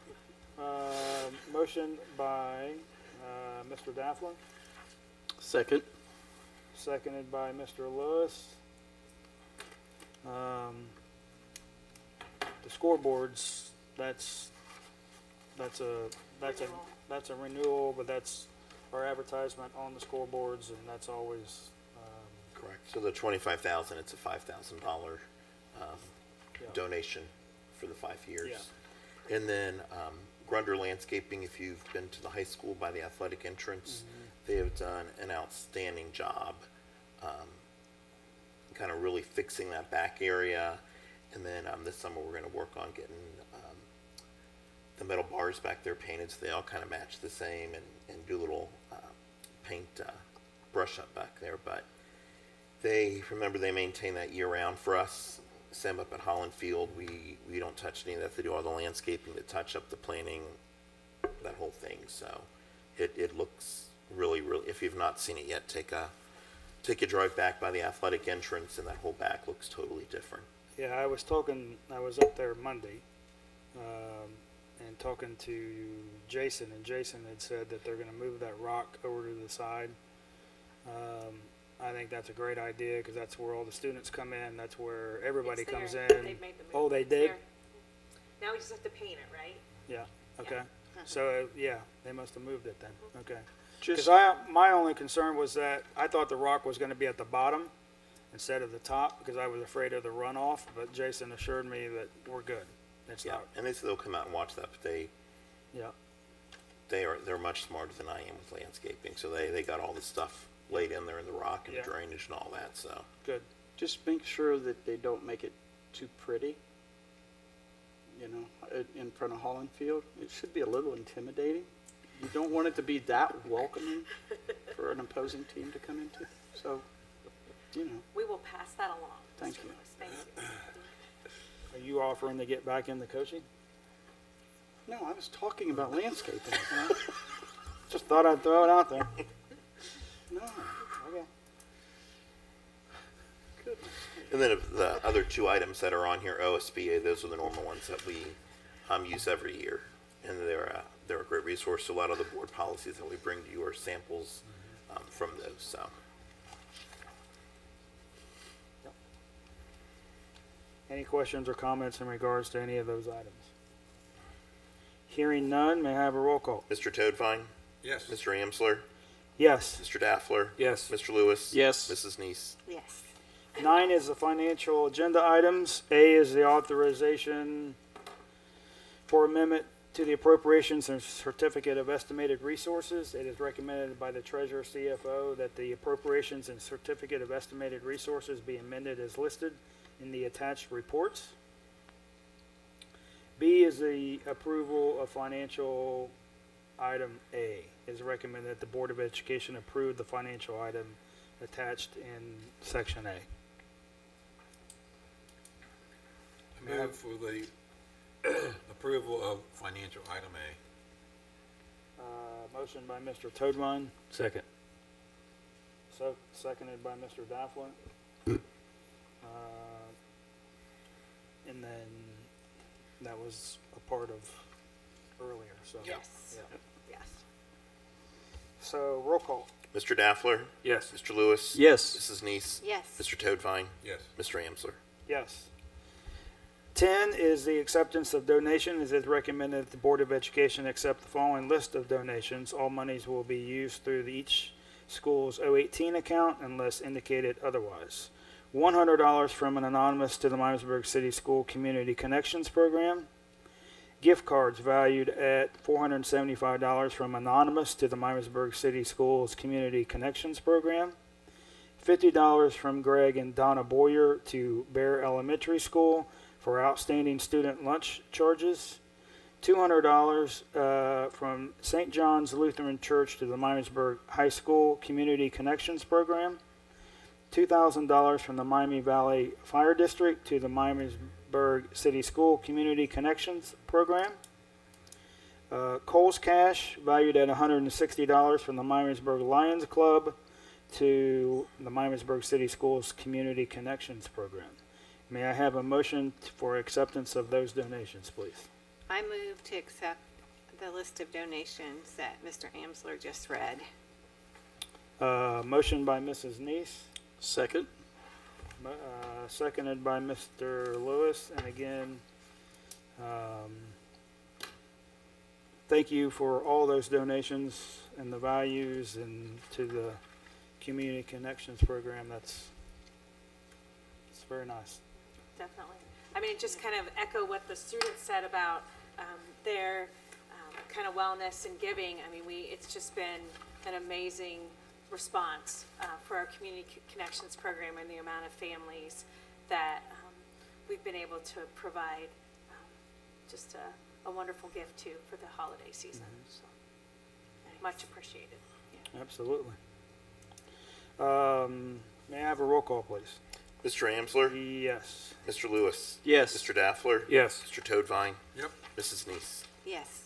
Motion by Mr. Dafflin, Second. seconded by Mr. Lewis. The scoreboards, that's a renewal, but that's our advertisement on the scoreboards, and that's always Correct. So the 25,000, it's a $5,000 Yeah. donation for the 5 years. Yeah. And then Grunder Landscaping, if you've been to the high school by the athletic entrance, they have done an outstanding job kind of really fixing that back area. And then this summer we're going to work on getting the metal bars back there painted so they all kind of match the same, and do a little paint brush up back there. But they maintain that year round for us. Same up at Holland Field, we don't touch any of that. They do all the landscaping to touch up the planting, that whole thing. So it looks really, really, if you've not seen it yet, take a drive back by the athletic entrance, and that whole back looks totally different. Yeah, I was up there Monday, and talking to Jason, and Jason had said that they're gonna move that rock over to the side. I think that's a great idea, because that's where all the students come in, that's where everybody It's comes there. in. They've made the move. Oh, they It's did? there. Now we just have to paint it, right? Yeah, okay. So, yeah, they must have moved it then, okay. Just, Because my only concern was that I thought the rock was gonna be at the bottom instead of the top, because I was afraid of the runoff, but Jason assured me that we're good. It's Yeah, not, and they said they'll come out and watch that, but yeah, they're much smarter than I am with landscaping. So they got all the stuff laid in there in the rock and Yeah. the drainage and all that. So good. just make sure that they don't make it too pretty, in front of Holland Field. It should be a little intimidating. You don't want it to be that welcoming for an opposing team to come into. So, We will pass that along. Thank Mr. you. Lewis. Thank you. Are you offering to get back into coaching? no, I was talking about landscaping. Just thought I'd throw it out there. No. Okay. Goodness. and then the other two items that are on here, OSBA, those are the normal ones that we use every year, and they're a great resource. A lot of the board policies that we bring to you are samples from those. So. Any questions or comments in regards to any of those items? Hearing none, may I have a roll call? Mr. Toadvine, Yes. Mr. Amsler, Yes. Mr. Daffler, Yes. Mr. Lewis, Yes. Mrs. Neese. Yes. 9 is the financial agenda items. A is the authorization for amendment to the appropriations and certificate of estimated resources. It is recommended by the treasurer CFO that the appropriations and certificate of estimated resources be amended as listed in the attached reports. B is the approval of financial item A. It is recommended that the Board of Education approve the financial item attached in section A. Move for the approval of financial item A. Motion by Mr. Toadvine, Second. seconded by Mr. Daffler. And then that was a part of earlier, so. Yes. Yeah. Yes. So roll call. Mr. Daffler? Yes. Mr. Lewis? Yes. Mrs. Neese? Yes. Mr. Toadvine? Yes. Mr. Amsler? Yes. 10 is the acceptance of donations. It is recommended that the Board of Education accept the following list of donations. All monies will be used through each school's 018 account unless indicated otherwise. $100 from an anonymous to the Miamisburg City School Community Connections Program. Gift cards valued at $475 from anonymous to the Miamisburg City Schools Community Connections Program. $50 from Greg and Donna Boyer to Bear Elementary School for outstanding student lunch charges. $200 from St. John's Lutheran Church to the Miamisburg High School Community Connections Program. $2,000 from the Miami Valley Fire District to the Miamisburg City School Community Connections Program. Kohl's cash valued at $160 from the Miamisburg Lions Club to the Miamisburg City Schools Community Connections Program. May I have a motion for acceptance of those donations, please? I move to accept the list of donations that Mr. Amsler just read. Motion by Mrs. Neese, Second. seconded by Mr. Lewis. And again, thank you for all those donations and the values and to the Community Connections Program. It's very nice. Definitely. I mean, it just kind of echo what the students said about their kind of wellness and giving. I mean, it's just been an amazing response for our Community Connections Program and the amount of families that we've been able to provide just a wonderful gift to for the holiday season. So, much appreciated. Yeah. Absolutely. May I have a roll call, please? Mr. Amsler? Yes. Mr. Lewis? Yes. Mr. Daffler? Yes. Mr. Toadvine? Yep. Mrs. Neese? Yes.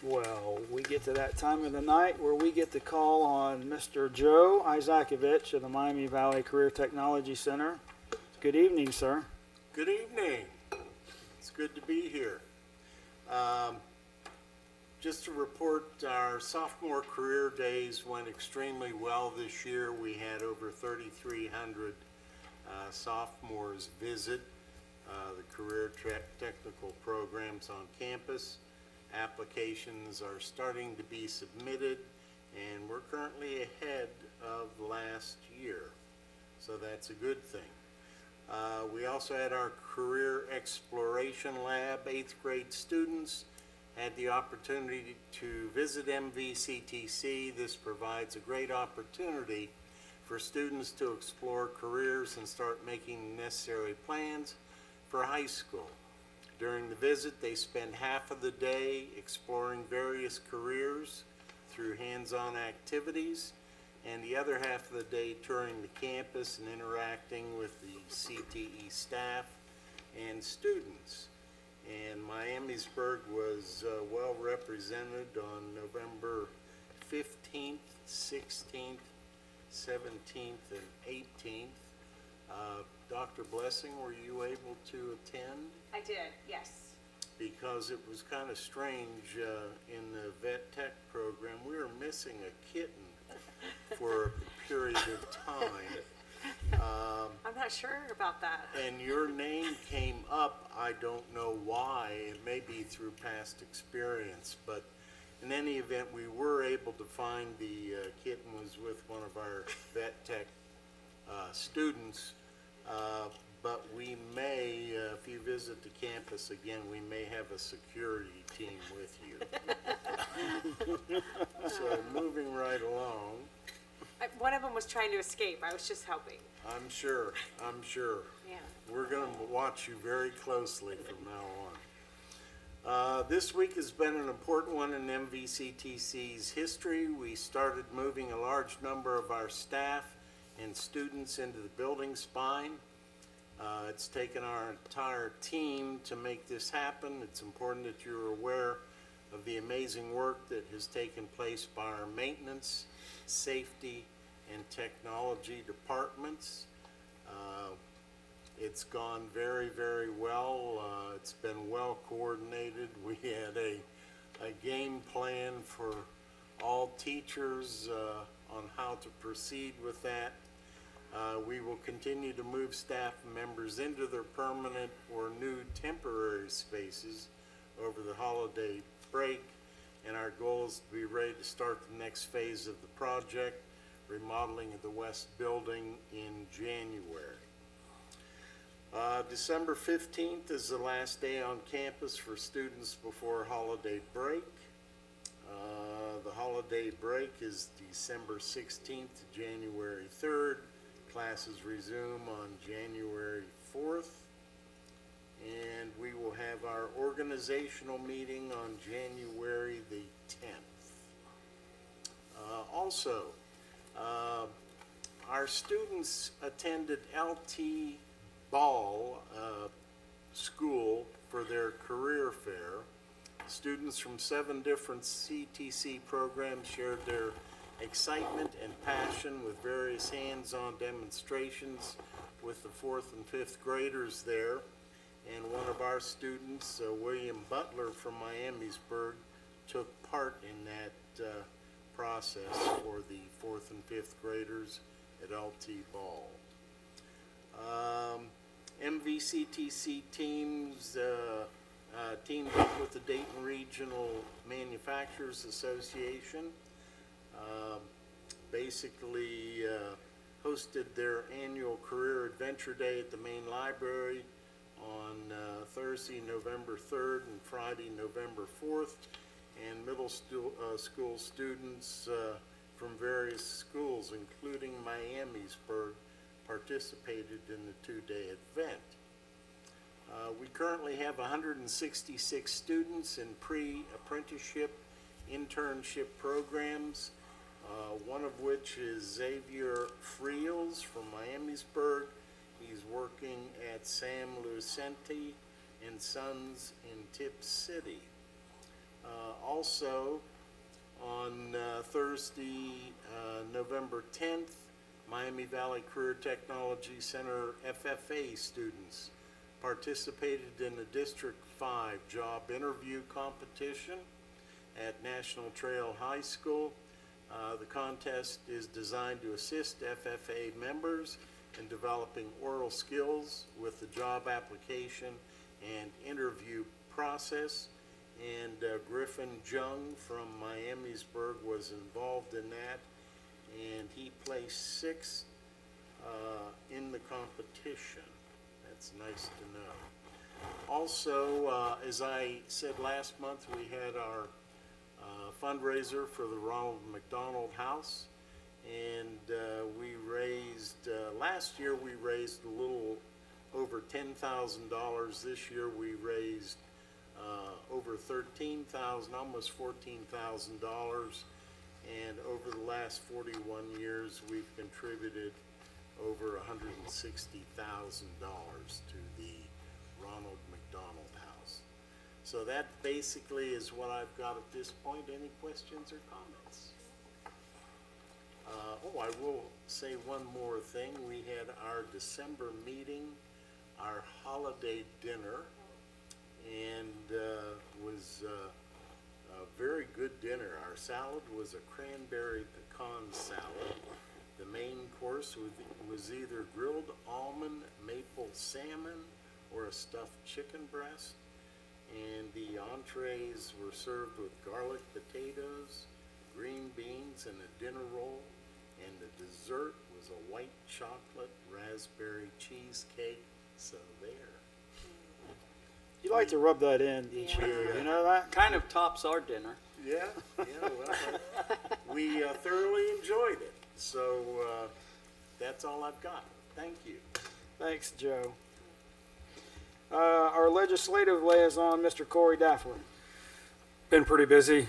Well, we get to that time of the night where we get to call on Mr. Joe Isaacovich of the Miami Valley Career Technology Center. Good evening, sir. Good evening. It's good to be here. Just to report, our sophomore career days went extremely well this year. We had over 3,300 sophomores visit the career technical programs on campus. Applications are starting to be submitted, and we're currently ahead of last year, so that's a good thing. We also had our career exploration lab. 8th grade students had the opportunity to visit MVCTC. This provides a great opportunity for students to explore careers and start making necessary plans for high school. During the visit, they spend half of the day exploring various careers through hands-on activities, and the other half of the day touring the campus and interacting with the CTE staff and students. And Miamisburg was well represented on November 15th, 16th, 17th, and 18th. Dr. Blessing, were you able to attend? I did, yes. Because it was kind of strange in the vet tech program, we were missing a kitten for a period of time. I'm not sure about that. And your name came up, I don't know why, it may be through past experience, but in any event, we were able to find the kitten was with one of our vet tech students, but we may, if you visit the campus again, we may have a security team with you. So moving right along. One of them was trying to escape. I was just helping. I'm sure. Yeah. We're going to watch you very closely from now on. This week has been an important one in MVCTC's history. We started moving a large number of our staff and students into the building spine. It's taken our entire team to make this happen. It's important that you're aware of the amazing work that has taken place by our maintenance, safety, and technology departments. It's gone very, very well. It's been well coordinated. We had a game plan for all teachers on how to proceed with that. We will continue to move staff members into their permanent or new temporary spaces over the holiday break, and our goal is to be ready to start the next phase of the project, remodeling of the west building in January. December 15th is the last day on campus for students before holiday break. The holiday break is December 16th to January 3rd. Classes resume on January 4th. And we will have our organizational meeting on January the 10th. Also, our students attended LT Ball School for their career fair. Students from 7 different CTC programs shared their excitement and passion with various hands-on demonstrations with the 4th and 5th graders there. And one of our students, William Butler from Miamisburg, took part in that process for the 4th and 5th graders at LT Ball. MVCTC teams teamed up with the Dayton Regional Manufacturers Association, basically hosted their annual Career Adventure Day at the main library on Thursday, November 3rd and Friday, November 4th, and middle school students from various schools, including Miamisburg, participated in the 2-day event. We currently have 166 students in pre-apprenticeship internship programs, one of which is Xavier Friels from Miamisburg. He's working at Sam Lucenti and Sons in Tip City. Also, on Thursday, November 10th, Miami Valley Career Technology Center FFA students participated in the District 5 job interview competition at National Trail High School. The contest is designed to assist FFA members in developing oral skills with the job application and interview process. And Griffin Jung from Miamisburg was involved in that, and he placed 6th in the competition. That's nice to know. Also, as I said last month, we had our fundraiser for the Ronald McDonald House, and we raised, last year we raised a little over $10,000. This year we raised over $13,000, almost $14,000, and over the last 41 years we've contributed over $160,000 to the Ronald McDonald House. So that basically is what I've got at this point. Any questions or comments? I will say one more thing. We had our December meeting, our holiday dinner, and was a very good dinner. Our salad was a cranberry pecan salad. The main course was either grilled almond maple salmon or a stuffed chicken breast, and the entrees were served with garlic potatoes, green beans, and a dinner roll, and the dessert was a white chocolate raspberry cheesecake. So there. You like to rub that in each year, you know that? Kind of tops our dinner. Yeah, well, we thoroughly enjoyed it. So that's all I've got. Thank you. Thanks, Joe. Our legislative liaison, Mr. Corey Daffler. Been pretty busy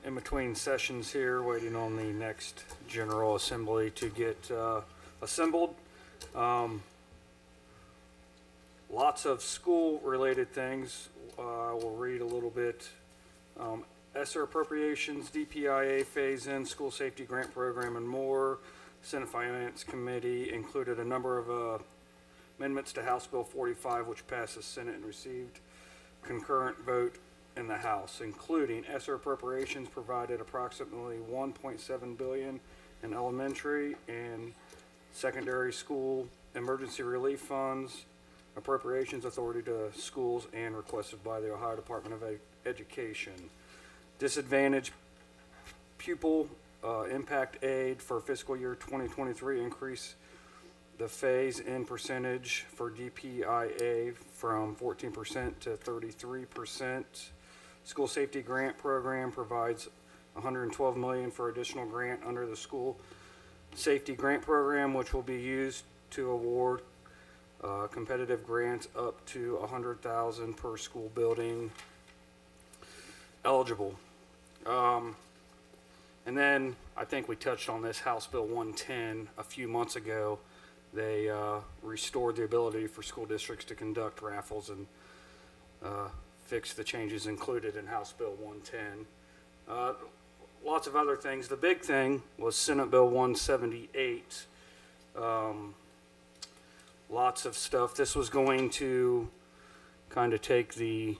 in between sessions here, waiting on the next General Assembly to get assembled. Lots of school-related things. We'll read a little bit. ESSER appropriations, DPIA phase-in, school safety grant program, and more. Senate Finance Committee included a number of amendments to House Bill 45, which passed the Senate and received concurrent vote in the House, including ESSER appropriations provided approximately $1.7 billion in elementary and secondary school emergency relief funds, appropriations authority to schools, and requested by the Ohio Department of Education. Disadvantaged pupil impact aid for fiscal year 2023 increase the phase-in percentage for DPIA from 14% to 33%. School safety grant program provides $112 million for additional grant under the school safety grant program, which will be used to award competitive grants up to $100,000 per school building eligible. And then I think we touched on this House Bill 110 a few months ago. They restored the ability for school districts to conduct raffles and fix the changes included in House Bill 110. Lots of other things. The big thing was Senate Bill 178. Lots of stuff. This was going to kind of take the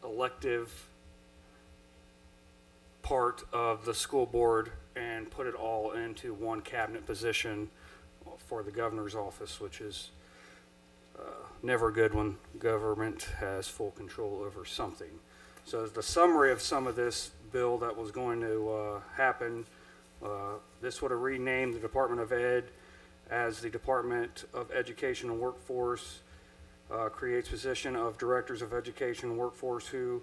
elective part of the school board and put it all into one cabinet position for the governor's office, which is never good when government has full control over something. So the summary of some of this bill that was going to happen, this would have renamed the Department of Ed as the Department of Education and Workforce, creates position of Directors of Education and Workforce, who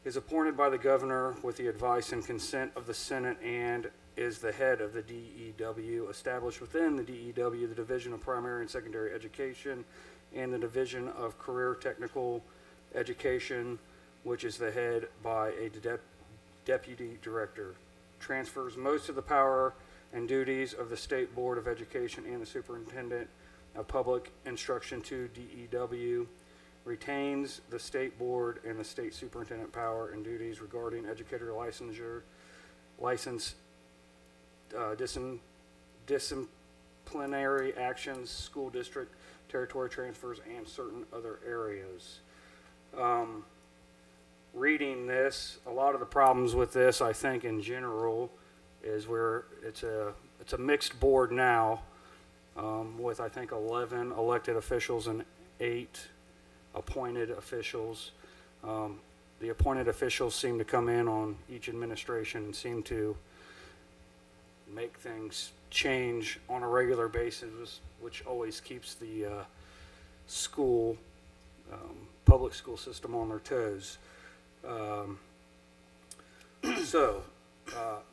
is appointed by the governor with the advice and consent of the Senate and is the head of the DEW, established within the DEW the Division of Primary and Secondary Education and the Division of Career Technical Education, which is the head by a deputy director. Transfers most of the power and duties of the State Board of Education and the Superintendent of Public Instruction to DEW, retains the State Board and the State Superintendent power and duties regarding educator licensure, license, disciplinary actions, school district, territory transfers, and certain other areas. Reading this, a lot of the problems with this, I think, in general, is where it's a mixed board now, with I think 11 elected officials and 8 appointed officials. The appointed officials seem to come in on each administration and seem to make things change on a regular basis, which always keeps the school, public school system on their toes. So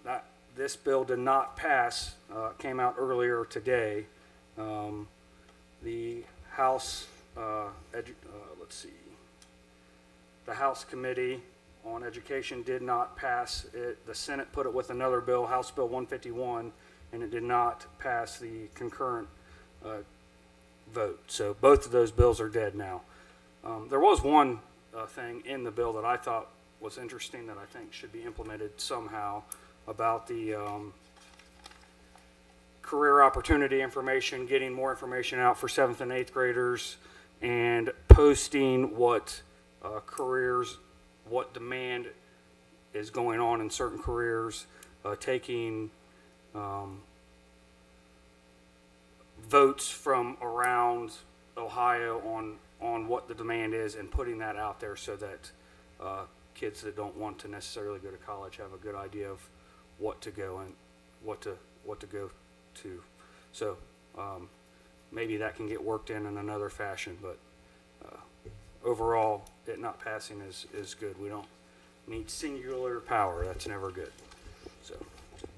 that this bill did not pass, came out earlier today. The House, let's see, the House Committee on Education did not pass it. The Senate put it with another bill, House Bill 151, and it did not pass the concurrent vote. So both of those bills are dead now. There was one thing in the bill that I thought was interesting that I think should be implemented somehow, about the career opportunity information, getting more information out for 7th and 8th graders, and posting what careers, what demand is going on in certain careers, taking votes from around Ohio on what the demand is and putting that out there so that kids that don't want to necessarily go to college have a good idea of what to go and what to go to. So maybe that can get worked in another fashion, but overall, it not passing is good. We don't need singular power. That's never good. So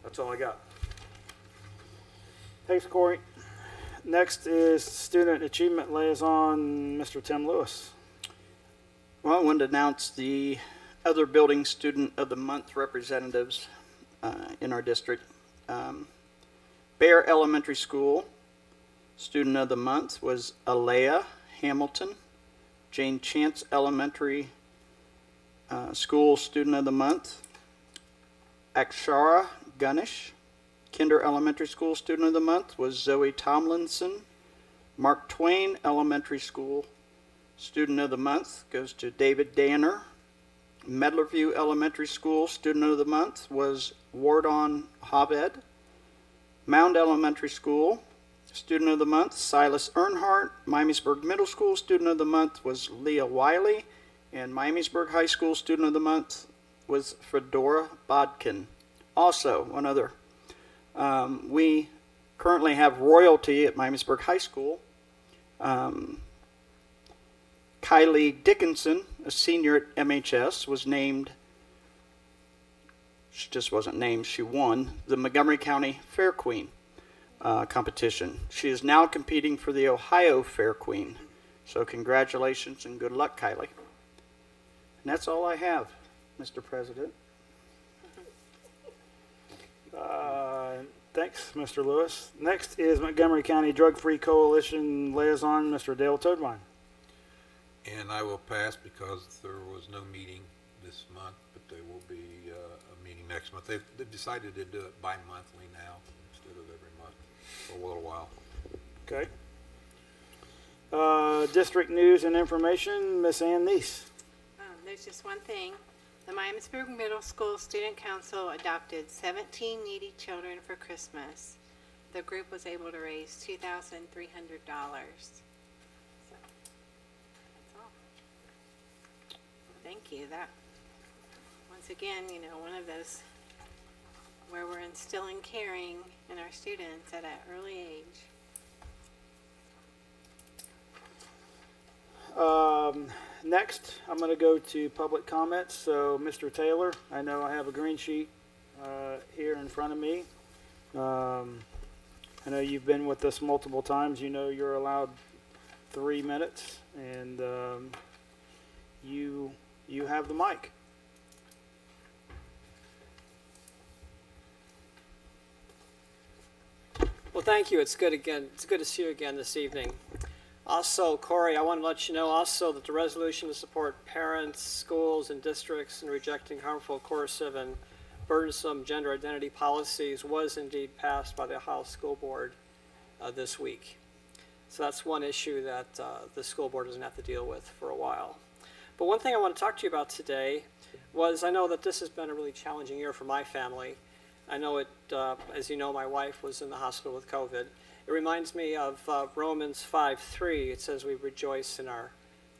that's all I got. Thanks, Corey. Next is Student Achievement Liaison, Mr. Tim Lewis. Well, I wanted to announce the other Building Student of the Month representatives in our district. Bear Elementary School Student of the Month was Alea Hamilton. Jane Chance Elementary School Student of the Month, Akshara Ganesh. Kinder Elementary School Student of the Month was Zoe Tomlinson. Mark Twain Elementary School Student of the Month goes to David Danner. Medlerview Elementary School Student of the Month was Wardon Hoved. Mound Elementary School Student of the Month, Silas Earnhardt. Miamisburg Middle School Student of the Month was Leah Wiley. And Miamisburg High School Student of the Month was Fedora Bodkin. Also, one other. We currently have royalty at Miamisburg High School. Kylie Dickinson, a senior at MHS, was named, she just wasn't named, she won the Montgomery County Fair Queen competition. She is now competing for the Ohio Fair Queen. So congratulations and good luck, Kylie. And that's all I have, Mr. President. Thanks, Mr. Lewis. Next is Montgomery County Drug-Free Coalition Liaison, Mr. Dale Toadvine. And I will pass because there was no meeting this month, but there will be a meeting next month. They've decided to do it bi-monthly now instead of every month for a little while. Okay. District news and information, Miss Ann Neese. There's just one thing. The Miamisburg Middle School Student Council adopted 17 needy children for Christmas. The group was able to raise $2,300. So, that's all. Thank you. That, once again, one of those where we're instilling caring in our students at an early age. Next, I'm going to go to public comments. So, Mr. Taylor, I know I have a green sheet here in front of me. I know you've been with us multiple times. You know you're allowed 3 minutes, and you have the mic. Well, thank you. It's good to see you again this evening. Also, Corey, I want to let you know also that the resolution to support parents, schools, and districts in rejecting harmful, coercive, and burdensome gender identity policies was indeed passed by the Ohio School Board this week. So that's one issue that the school board doesn't have to deal with for a while. But one thing I want to talk to you about today was I know that this has been a really challenging year for my family. I know it, as you know, my wife was in the hospital with COVID. It reminds me of Romans 5:3. It says we rejoice in our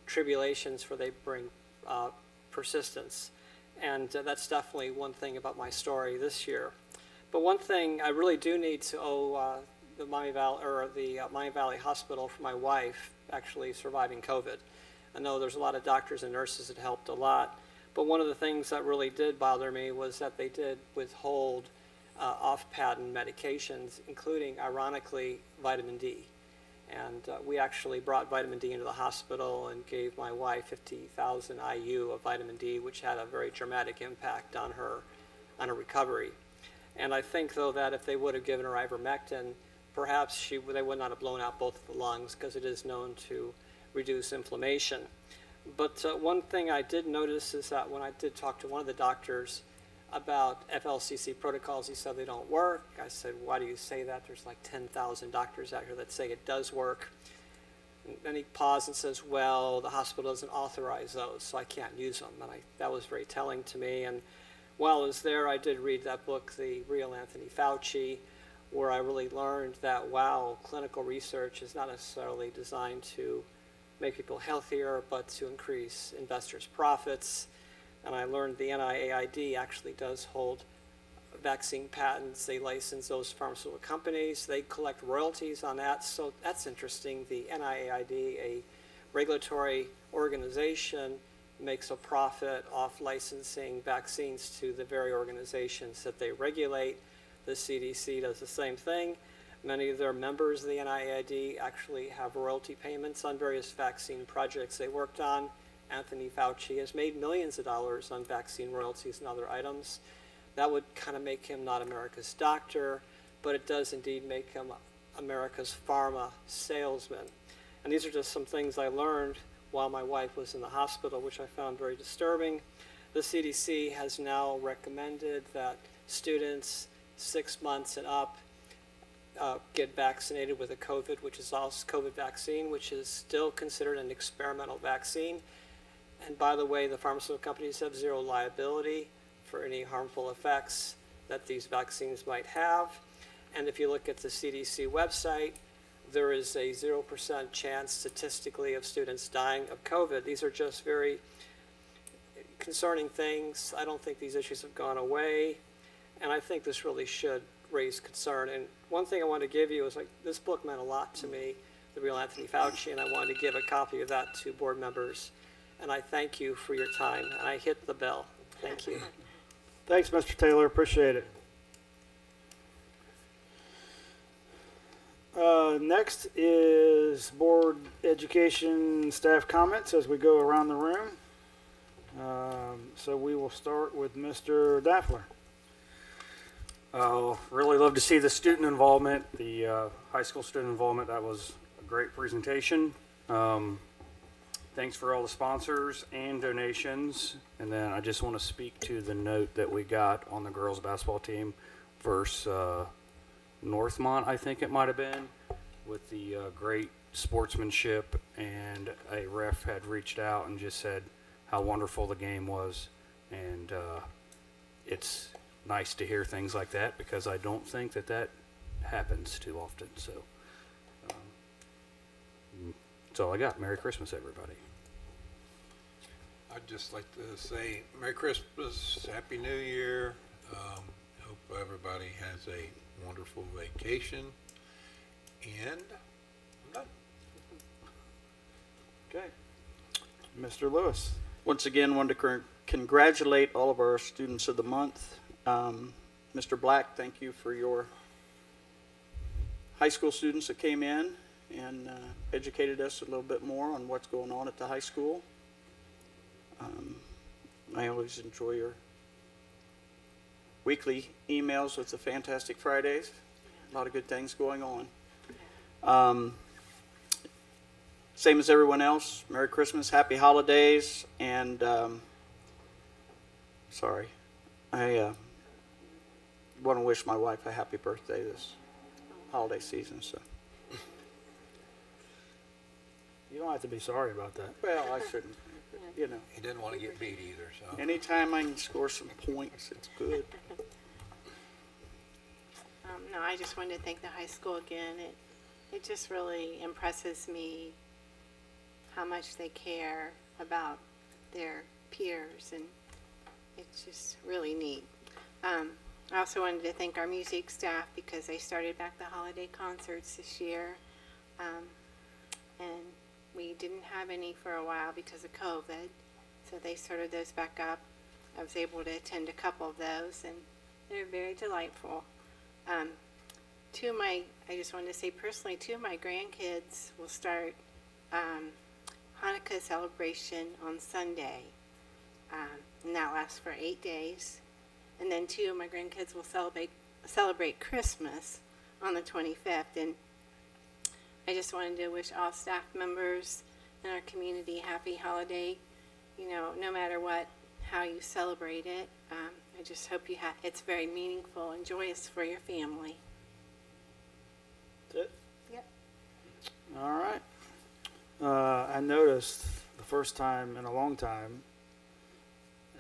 tribulations for they bring persistence. And that's definitely one thing about my story this year. But one thing I really do need to owe the Miami Valley Hospital for my wife actually surviving COVID. I know there's a lot of doctors and nurses that helped a lot. But one of the things that really did bother me was that they did withhold off-patent medications, including, ironically, vitamin D. And we actually brought vitamin D into the hospital and gave my wife 50,000 IU of vitamin D, which had a very dramatic impact on her recovery. And I think, though, that if they would have given her ivermectin, perhaps they would not have blown out both of the lungs because it is known to reduce inflammation. But one thing I did notice is that when I did talk to one of the doctors about FLCC protocols, he said they don't work. I said, why do you say that? There's like 10,000 doctors out here that say it does work. And then he paused and says, well, the hospital doesn't authorize those, so I can't use them. And that was very telling to me. And while I was there, I did read that book, The Real Anthony Fauci, where I really learned that, wow, clinical research is not necessarily designed to make people healthier, but to increase investors' profits. And I learned the NIAID actually does hold vaccine patents. They license those pharmaceutical companies. They collect royalties on that. So that's interesting. The NIAID, a regulatory organization, makes a profit off licensing vaccines to the very organizations that they regulate. The CDC does the same thing. Many of their members of the NIAID actually have royalty payments on various vaccine projects they worked on. Anthony Fauci has made millions of dollars on vaccine royalties and other items. That would kind of make him not America's doctor, but it does indeed make him America's pharma salesman. And these are just some things I learned while my wife was in the hospital, which I found very disturbing. The CDC has now recommended that students 6 months and up get vaccinated with a COVID vaccine, which is still considered an experimental vaccine. And by the way, the pharmaceutical companies have zero liability for any harmful effects that these vaccines might have. And if you look at the CDC website, there is a 0% chance statistically of students dying of COVID. These are just very concerning things. I don't think these issues have gone away, and I think this really should raise concern. And one thing I want to give you is, like, this book meant a lot to me, The Real Anthony Fauci, and I wanted to give a copy of that to board members. And I thank you for your time. And I hit the bell. Thank you. Thanks, Mr. Taylor. Appreciate it. Next is board education staff comments as we go around the room. So we will start with Mr. Daffler. Really love to see the student involvement, the high school student involvement. That was a great presentation. Thanks for all the sponsors and donations. And then I just want to speak to the note that we got on the girls basketball team versus Northmont, I think it might have been, with the great sportsmanship. And a ref had reached out and just said how wonderful the game was. And it's nice to hear things like that, because I don't think that happens too often. So that's all I got. Merry Christmas, everybody. I'd just like to say Merry Christmas, Happy New Year. Hope everybody has a wonderful vacation. And I'm done. Okay. Mr. Lewis. Once again, wanted to congratulate all of our students of the month. Mr. Black, thank you for your high school students that came in and educated us a little bit more on what's going on at the high school. I always enjoy your weekly emails with the Fantastic Fridays. A lot of good things going on. Same as everyone else, Merry Christmas, Happy Holidays, and sorry, I want to wish my wife a happy birthday this holiday season. So, You don't have to be sorry about that. well, I shouldn't, you know. He didn't want to get beat either, so. Anytime I can score some points, it's good. No, I just wanted to thank the high school again. It just really impresses me how much they care about their peers, and it's just really neat. I also wanted to thank our music staff because they started back the holiday concerts this year, and we didn't have any for a while because of COVID, so they started those back up. I was able to attend a couple of those, and they're very delightful. I just wanted to say personally, two of my grandkids will start Hanukkah celebration on Sunday, and that lasts for 8 days. And then two of my grandkids will celebrate Christmas on the 25th. And I just wanted to wish all staff members in our community happy holiday. You know, no matter how you celebrate it. I just hope it's very meaningful and joyous for your family. That's it? Yep. All right. I noticed the first time in a long time,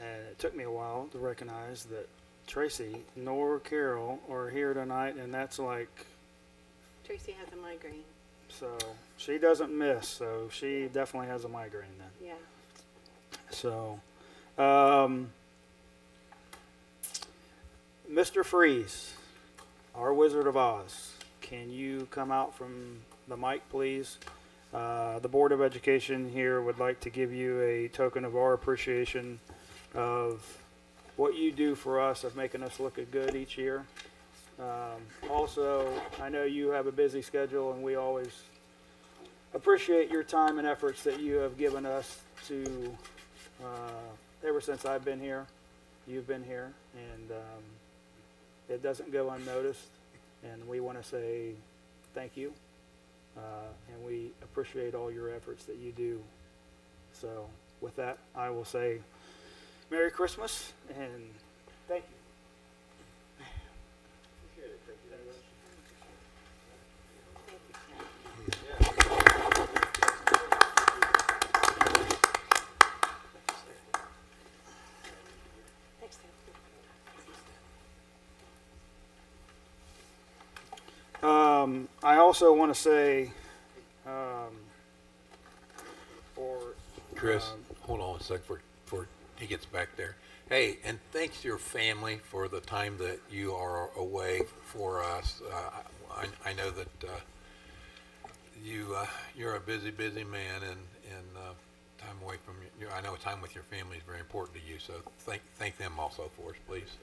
and it took me a while to recognize that Tracy nor Carol are here tonight, and that's like, Tracy has a migraine. so she doesn't miss, so she definitely has a migraine then. Yeah. So, Mr. Freeze, our Wizard of Oz, can you come out from the mic, please? The Board of Education here would like to give you a token of our appreciation of what you do for us, of making us look good each year. Also, I know you have a busy schedule, and we always appreciate your time and efforts that you have given us to, ever since I've been here. You've been here, and it doesn't go unnoticed. And we want to say thank you. And we appreciate all your efforts that you do. So with that, I will say Merry Christmas and thank you. I also want to say, Chris, hold on a sec before he gets back there. Hey, and thanks to your family for the time that you are away for us. I know that you're a busy man, and time away from your, I know time with your family is very important to you. So thank them also for us, please.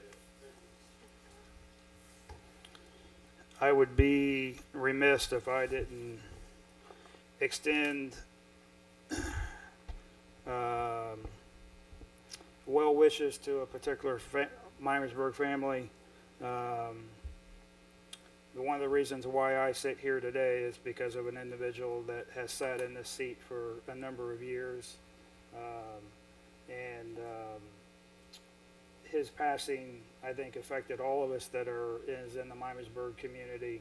I would be remiss if I didn't extend well wishes to a particular Miamisburg family. One of the reasons why I sit here today is because of an individual that has sat in this seat for a number of years. His passing, I think, affected all of us that is in the Miamisburg community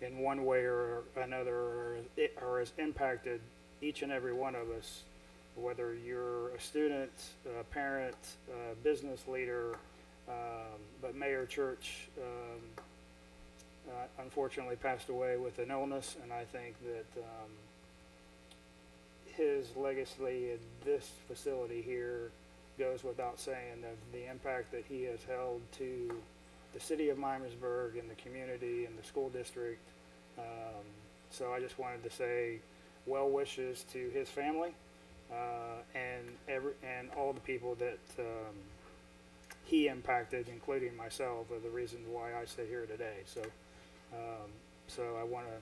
in one way or another, or has impacted each and every one of us, whether you're a student, a parent, a business leader, but Mayor Church unfortunately passed away with an illness, and I think that his legacy in this facility here goes without saying, the impact that he has held to the city of Miamisburg and the community and the school district. So I just wanted to say well wishes to his family and all the people that he impacted, including myself, are the reason why I sit here today. So I want to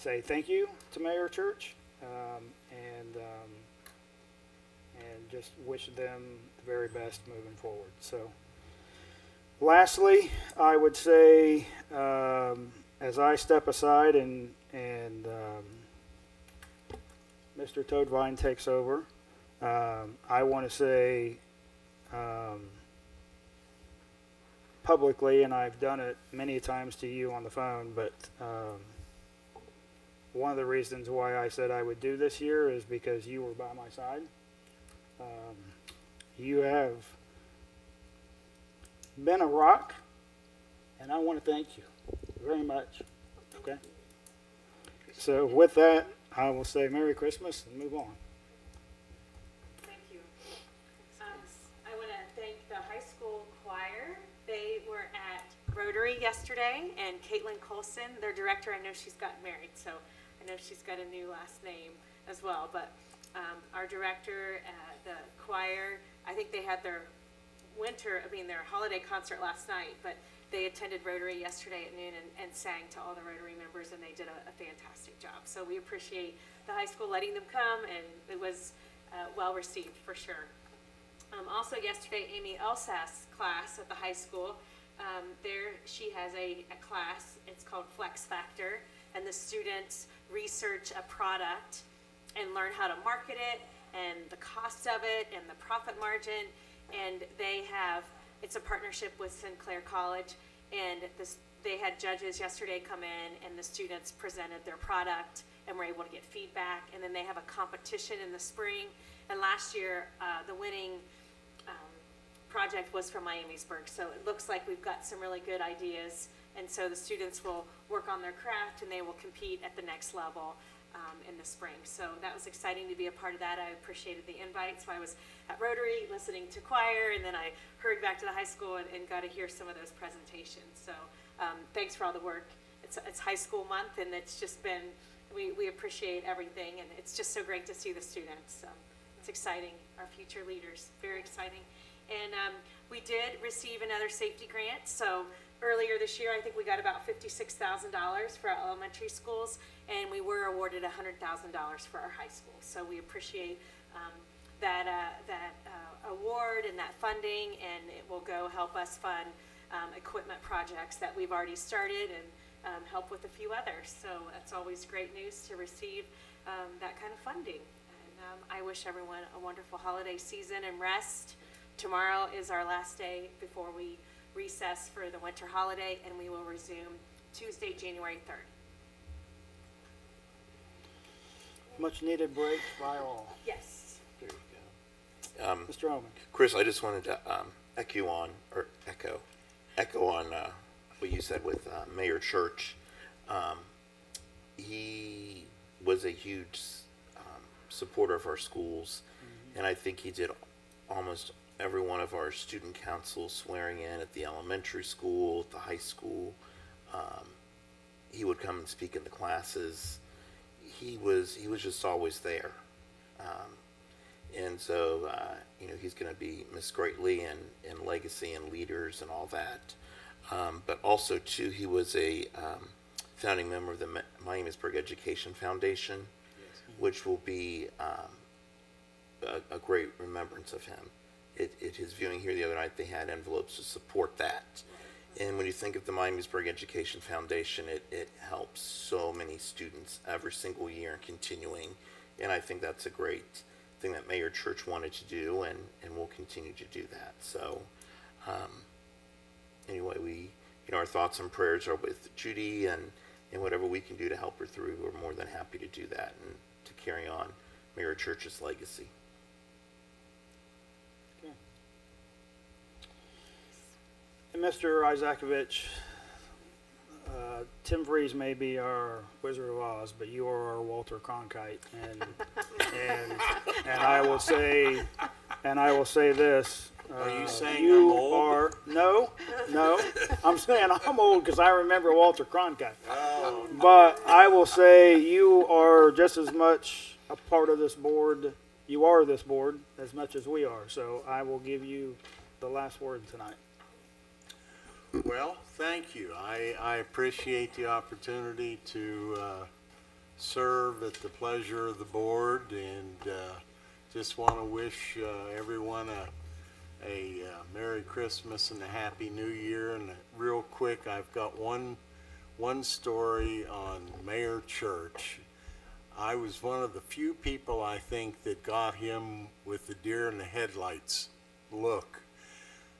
say thank you to Mayor Church and just wish them the very best moving forward. So lastly, I would say as I step aside and Mr. Toadvine takes over, I want to say publicly, and I've done it many times to you on the phone, but one of the reasons why I said I would do this year is because you were by my side. You have been a rock, and I want to thank you very much. Okay? So with that, I will say Merry Christmas and move on. Thank you. I want to thank the high school choir. They were at Rotary yesterday, and Caitlin Colson, their director, I know she's gotten married, so I know she's got a new last name as well, but our director, the choir, I think they had their their holiday concert last night, but they attended Rotary yesterday at noon and sang to all the Rotary members, and they did a fantastic job. So we appreciate the high school letting them come, and it was well received for sure. Also yesterday, Amy Elsas' class at the high school, she has a class, it's called Flex Factor, and the students research a product and learn how to market it and the cost of it and the profit margin. And it's a partnership with Sinclair College, and they had judges yesterday come in, and the students presented their product and were able to get feedback. And then they have a competition in the spring. And last year, the winning project was from Miamisburg. So it looks like we've got some really good ideas. And so the students will work on their craft, and they will compete at the next level in the spring. So that was exciting to be a part of that. I appreciated the invite. So I was at Rotary listening to choir, and then I hurried back to the high school and got to hear some of those presentations. So thanks for all the work. It's high school month, and it's just been, we appreciate everything, and it's just so great to see the students. It's exciting, our future leaders, very exciting. And we did receive another safety grant. So earlier this year, I think we got about $56,000 for our elementary schools, and we were awarded $100,000 for our high school. So we appreciate that award and that funding, and it will go help us fund equipment projects that we've already started, help with a few others. So it's always great news to receive that kind of funding. And I wish everyone a wonderful holiday season and rest. Tomorrow is our last day before we recess for the winter holiday, and we will resume Tuesday, January 3rd. Much needed break by all. Yes. There you go. Mr. Omen. Chris, I just wanted to echo on what you said with Mayor Church. He was a huge supporter of our schools, and I think he did almost every one of our student council swearing in at the elementary school, at the high school. He would come and speak in the classes. He was just always there. And so, he's going to be missed greatly in legacy and leaders and all that. But also, too, he was a founding member of the Miamisburg Education Foundation, which will be a great remembrance of him. At his viewing here the other night, they had envelopes to support that. And when you think of the Miamisburg Education Foundation, it helps so many students every single year and continuing. And I think that's a great thing that Mayor Church wanted to do, and will continue to do that. So anyway, our thoughts and prayers are with Judy, and whatever we can do to help her through, we're more than happy to do that and to carry on Mayor Church's legacy. Okay. And Mr. Isaacovich, Tim Vries may be our Wizard of Oz, but you are our Walter Cronkite, and I will say this. Are you saying you I'm old? are no. I'm saying I'm old because I remember Walter Cronkite. Oh. But I will say you are just as much a part of this board. You are this board as much as we are. So I will give you the last word tonight. Well, thank you. I appreciate the opportunity to serve at the pleasure of the board, and just want to wish everyone a Merry Christmas and a Happy New Year. And real quick, I've got one story on Mayor Church. I was one of the few people, I think, that got him with the deer in the headlights look.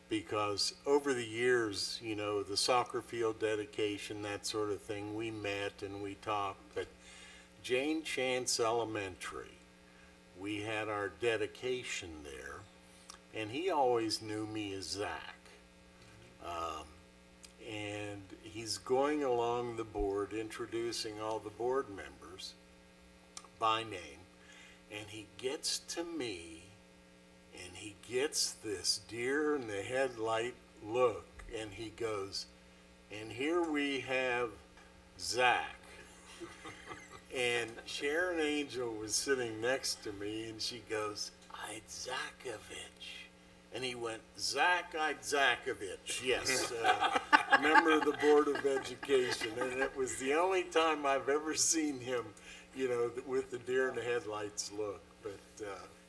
Because over the years, the soccer field dedication, that sort of thing, we met and we talked. But Jane Chance Elementary, we had our dedication there, and he always knew me as Zach. And he's going along the board, introducing all the board members by name, and he gets to me, and he gets this deer in the headlight look, and he goes, and here we have Zach. And Sharon Angel was sitting next to me, and she goes, Idzakovich. And he went, Zach Idzakovich, yes, member of the Board of Education. And it was the only time I've ever seen him, with the deer in the headlights look. But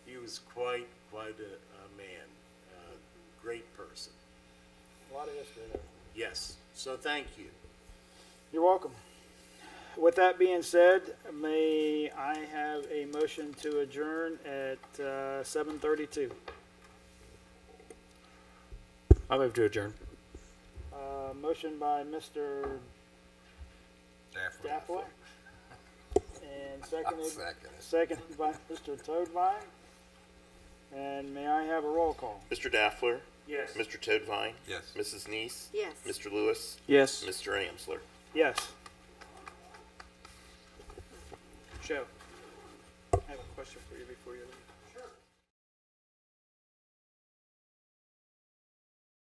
he was quite a man, great person. A lot of history there. Yes, so thank you. You're welcome. With that being said, may I have a motion to adjourn at 7:32? I move to adjourn. Motion by Mr. Daffler. And seconded by Mr. Toadvine. And may I have a roll call? Mr. Daffler? Yes. Mr. Toadvine? Yes. Mrs. Neese? Yes. Mr. Lewis? Yes. Mr. Amsler? Yes. Joe, I have a question for you before you leave.